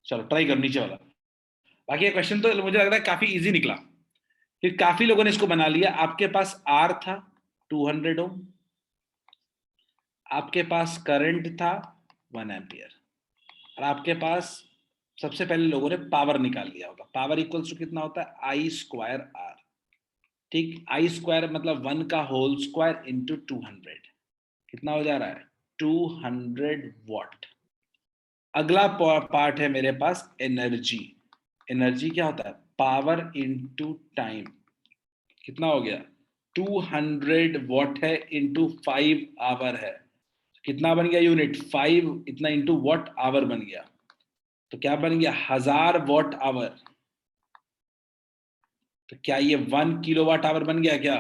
चलो ट्राई करो नीचे वाला। बाकी ये क्वेश्चन तो मुझे लग रहा है काफी इजी निकला, फिर काफी लोगों ने इसको बना लिया। आपके पास आर था 200 ओम, आपके पास करंट था 1 एम्पियर, और आपके पास सबसे पहले लोगों ने पावर निकाल लिया होगा। पावर इक्वल्स टू कितना होता है? आई स्क्वायर आर। ठीक, आई स्क्वायर मतलब 1 का होल स्क्वायर इंटू 200। कितना हो जा रहा है? 200 वॉट। अगला पार्ट है मेरे पास एनर्जी। एनर्जी क्या होता है? Power into time. कितना हो गया? 200 वॉट है इंटू 5 आवर है। कितना बन गया यूनिट? 5, इतना इंटू वॉट आवर बन गया। तो क्या बन गया? 1000 वॉट आवर। तो क्या ये 1 किलोवाट आवर बन गया क्या?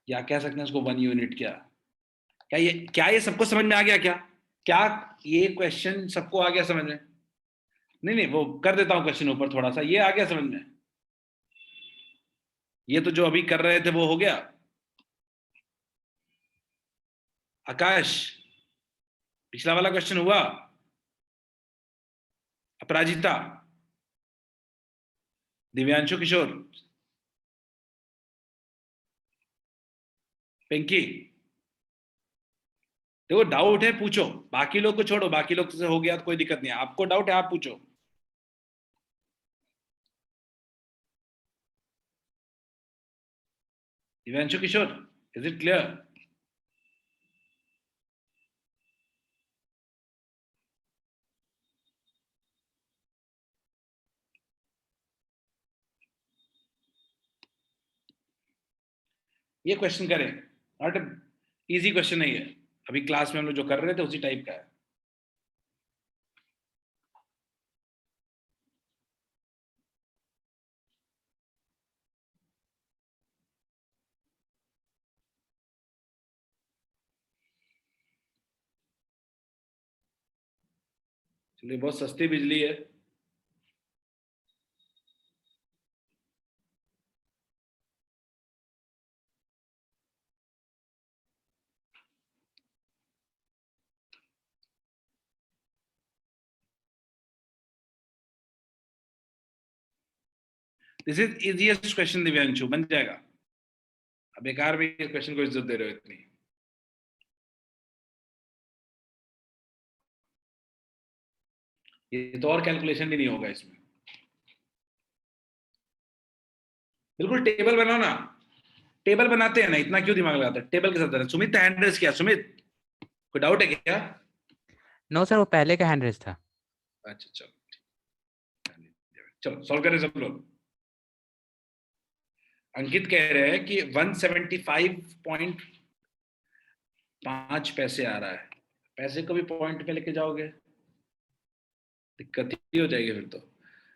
या कह सकते हैं इसको 1 यूनिट? क्या ये सबको समझ में आ गया क्या? क्या ये क्वेश्चन सबको आ गया समझ में? नहीं नहीं, वो कर देता हूं क्वेश्चन ऊपर थोड़ा सा, ये आ गया समझ में? ये तो जो अभी कर रहे थे वो हो गया। आकाश, पिछला वाला क्वेश्चन हुआ? अपराजिता, दिव्यांशु किशोर, पिंकी, देखो डाउट है पूछो, बाकी लोग को छोड़ो, बाकी लोग से हो गया तो कोई दिक्कत नहीं है, आपको डाउट है आप पूछो। दिव्यांशु किशोर, इज इट क्लियर? ये क्वेश्चन करें, नॉट इजी क्वेश्चन नहीं है, अभी क्लास में हम लोग जो कर रहे थे उसी टाइप का है। चलिए, बहुत सस्ती बिजली है। This is easiest question Divyanshu, बन जाएगा। अब बेकार में इस क्वेश्चन को इज्जत दे रहे हो इतनी। ये तो और कैलकुलेशन भी नहीं होगा इसमें। बिल्कुल टेबल बनाओ ना, टेबल बनाते हैं ना, इतना क्यों दिमाग लगाते हैं, टेबल के साथ देना। सुमित हैंड रेस किया, सुमित कोई डाउट है क्या? नो सर, वो पहले का हैंड रेस था। अच्छा चलो, चलो सॉल्व करें सब लोग। अंकित कह रहे हैं कि 175.5 पैसे आ रहा है, पैसे को भी पॉइंट पे लेके जाओगे दिक्कत ही हो जाएगी फिर तो।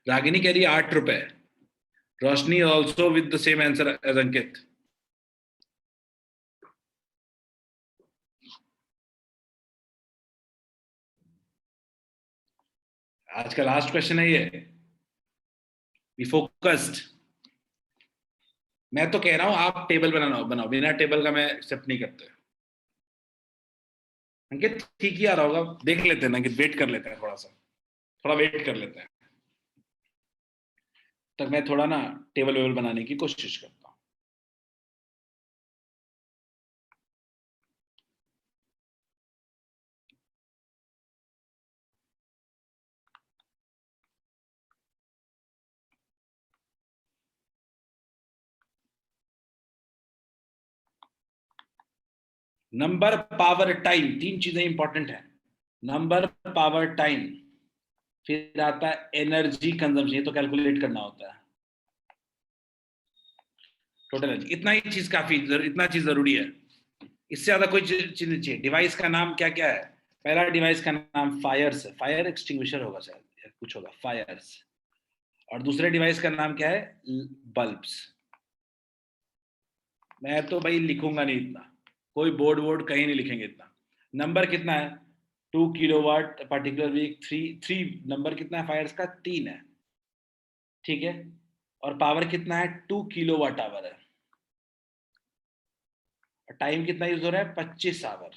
रागिनी कह रही है 8 रुपए। Roshni also with the same answer as Ankit. आज का लास्ट क्वेश्चन है ये, बी फोकस्ड। मैं तो कह रहा हूं आप टेबल बनाओ बनाओ, बिना टेबल का मैं एक्सेप्ट नहीं करते। अंकित ठीक ही आ रहा होगा, देख लेते हैं ना, अंकित वेट कर लेते हैं थोड़ा सा, थोड़ा वेट कर लेते हैं तक मैं थोड़ा ना टेबल वेबल बनाने की कोशिश करता हूं। नंबर, पावर, टाइम, तीन चीजें इंपॉर्टेंट है। नंबर, पावर, टाइम, फिर आता है एनर्जी कंजम्पशन, ये तो कैलकुलेट करना होता है। टोटल एनर्जी, इतना ही चीज काफी, इतना चीज जरूरी है, इससे ज्यादा कोई चीज नहीं चाहिए। डिवाइस का नाम क्या क्या है? पहला डिवाइस का नाम फायर्स है, फायर एक्सटिंग्विशर होगा शायद, या कुछ होगा, फायर्स। और दूसरे डिवाइस का नाम क्या है? बल्ब्स। मैं तो भाई लिखूंगा नहीं इतना, कोई बोर्ड वोर्ड कहीं नहीं लिखेंगे इतना। नंबर कितना है? 2 kilowatt particular week, three three number कितना है फायर्स का? 3 है, ठीक है। और पावर कितना है? 2 किलोवाट आवर है। और टाइम कितना यूज हो रहा है? 25 आवर।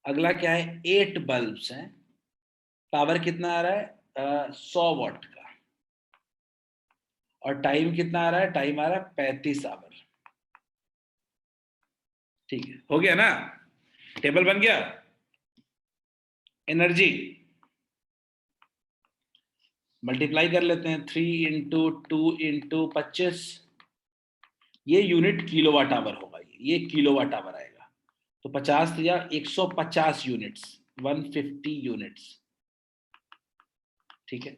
अगला क्या है? 8 बल्ब्स हैं, पावर कितना आ रहा है? 100 वाट का। और टाइम कितना आ रहा है? टाइम आ रहा है 35 आवर। ठीक है, हो गया ना, टेबल बन गया। एनर्जी मल्टीप्लाई कर लेते हैं, 3 × 2 × 25, ये यूनिट किलोवाट आवर होगा, ये किलोवाट आवर आएगा। तो 50 या 150 यूनिट्स, 150 यूनिट्स, ठीक है।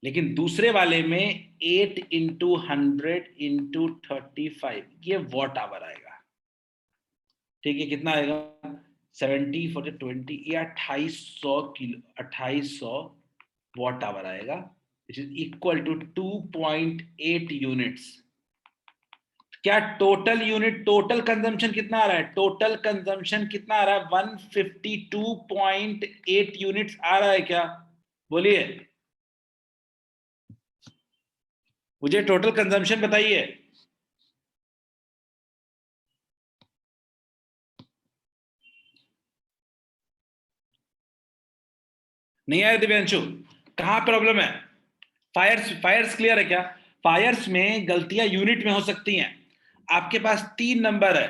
लेकिन दूसरे वाले में 8 × 100 × 35, ये वॉट आवर आएगा, ठीक है। कितना आएगा? 70 × 20, ये 2800 वॉट आवर आएगा, which is equal to 2.8 units. क्या टोटल यूनिट, टोटल कंजम्पशन कितना आ रहा है? टोटल कंजम्पशन कितना आ रहा है? 152.8 यूनिट्स आ रहा है क्या? बोलिए, मुझे टोटल कंजम्पशन बताइए। नहीं आया दिव्यांशु? कहां प्रॉब्लम है? फायर्स क्लियर है क्या? फायर्स में गलतियां यूनिट में हो सकती हैं। आपके पास 3 नंबर है,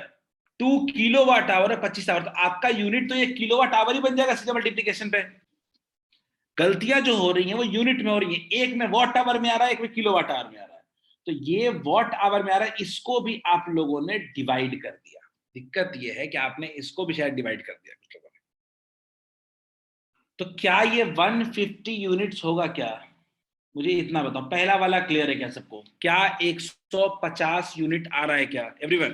2 किलोवाट आवर है 25 आवर, तो आपका यूनिट तो ये किलोवाट आवर ही बन जाएगा सीधे मल्टीप्लीकेशन पे। गलतियां जो हो रही हैं वो यूनिट में हो रही हैं, एक में वॉट आवर में आ रहा है, एक में किलोवाट आवर में आ रहा है। तो ये वॉट आवर में आ रहा है, इसको भी आप लोगों ने डिवाइड कर दिया। दिक्कत ये है कि आपने इसको भी शायद डिवाइड कर दिया कुछ लोगों ने। तो क्या ये 150 यूनिट्स होगा क्या? मुझे इतना बताओ, पहला वाला क्लियर है क्या सबको? क्या 150 यूनिट आ रहा है क्या एवरीवन?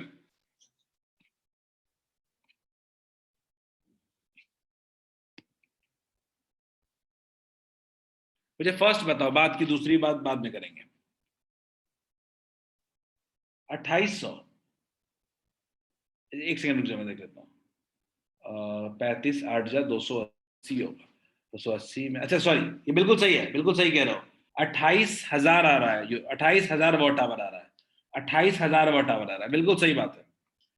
मुझे फर्स्ट बताओ, बात की दूसरी बात बाद में करेंगे। 2800, एक सेकंड रुक जाओ, मैं देख लेता हूँ। 35 8 जा 280 होगा, 280 में, अच्छा सॉरी, ये बिल्कुल सही है, बिल्कुल सही कह रहे हो। 28,000 आ रहा है, 28,000 वॉट आवर आ रहा है, 28,000 वॉट आवर आ रहा है, बिल्कुल सही बात है।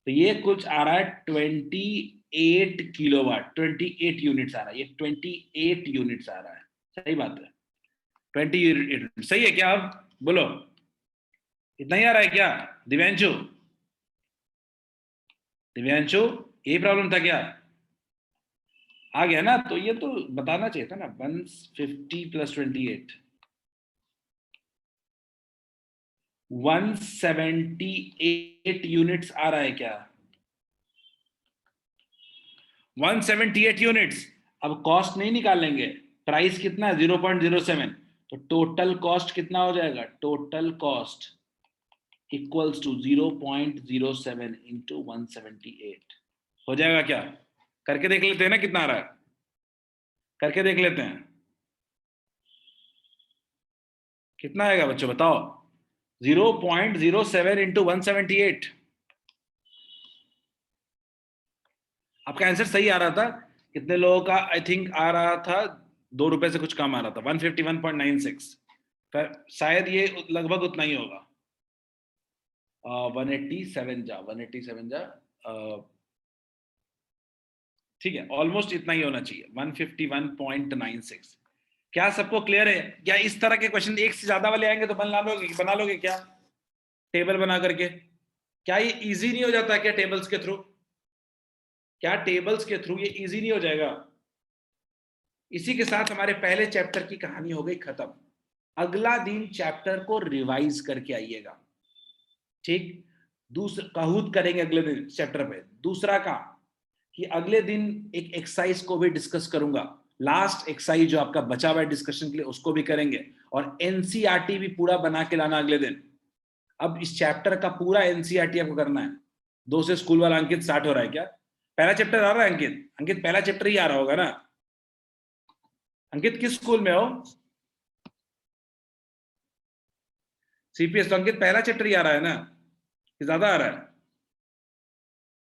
तो ये कुछ आ रहा है 28 किलोवाट, 28 यूनिट्स आ रहा है, ये 28 यूनिट्स आ रहा है, सही बात है। 20 यूनिट सही है क्या? अब बोलो, इतना ही आ रहा है क्या दिव्यांशु? दिव्यांशु, यही प्रॉब्लम था क्या? आ गया ना? तो ये तो बताना चाहिए था ना, 150 प्लस 28, 178 यूनिट्स आ रहा है क्या? 178 यूनिट्स। अब कॉस्ट नहीं निकालेंगे, प्राइस कितना है? 0.07, तो टोटल कॉस्ट कितना हो जाएगा? Total cost equals to 0.07 into 178 हो जाएगा क्या? करके देख लेते हैं ना कितना आ रहा है, करके देख लेते हैं कितना आएगा बच्चों, बताओ। 0.07 इंटू 178। आपका आंसर सही आ रहा था। कितने लोगों का आई थिंक आ रहा था? 2 रुपए से कुछ कम आ रहा था, 151.96। शायद ये लगभग उतना ही होगा। 187 जा ठीक है, ऑलमोस्ट इतना ही होना चाहिए, 151.96। क्या सबको क्लियर है? क्या इस तरह के क्वेश्चन एक से ज्यादा वाले आएंगे तो बना लोगे क्या टेबल बना करके? क्या ये इजी नहीं हो जाता क्या टेबल्स के थ्रू? क्या टेबल्स के थ्रू ये इजी नहीं हो जाएगा? इसी के साथ हमारे पहले चैप्टर की कहानी हो गई खत्म। अगला दिन चैप्टर को रिवाइज करके आइएगा, ठीक? दूसरा काहूत करेंगे अगले दिन चैप्टर पे। दूसरा काम कि अगले दिन एक एक्सरसाइज को भी डिस्कस करूंगा, लास्ट एक्सरसाइज जो आपका बचा हुआ है डिस्कशन के लिए, उसको भी करेंगे। और एनसीईआरटी भी पूरा बना के लाना अगले दिन। अब इस चैप्टर का पूरा एनसीईआरटी आपको करना है। 2 से स्कूल वाला अंकित स्टार्ट हो रहा है क्या? पहला चैप्टर आ रहा है अंकित? अंकित पहला चैप्टर ही आ रहा होगा ना? अंकित किस स्कूल में हो? सीपीएस। तो अंकित पहला चैप्टर ही आ रहा है ना, कि ज्यादा आ रहा है?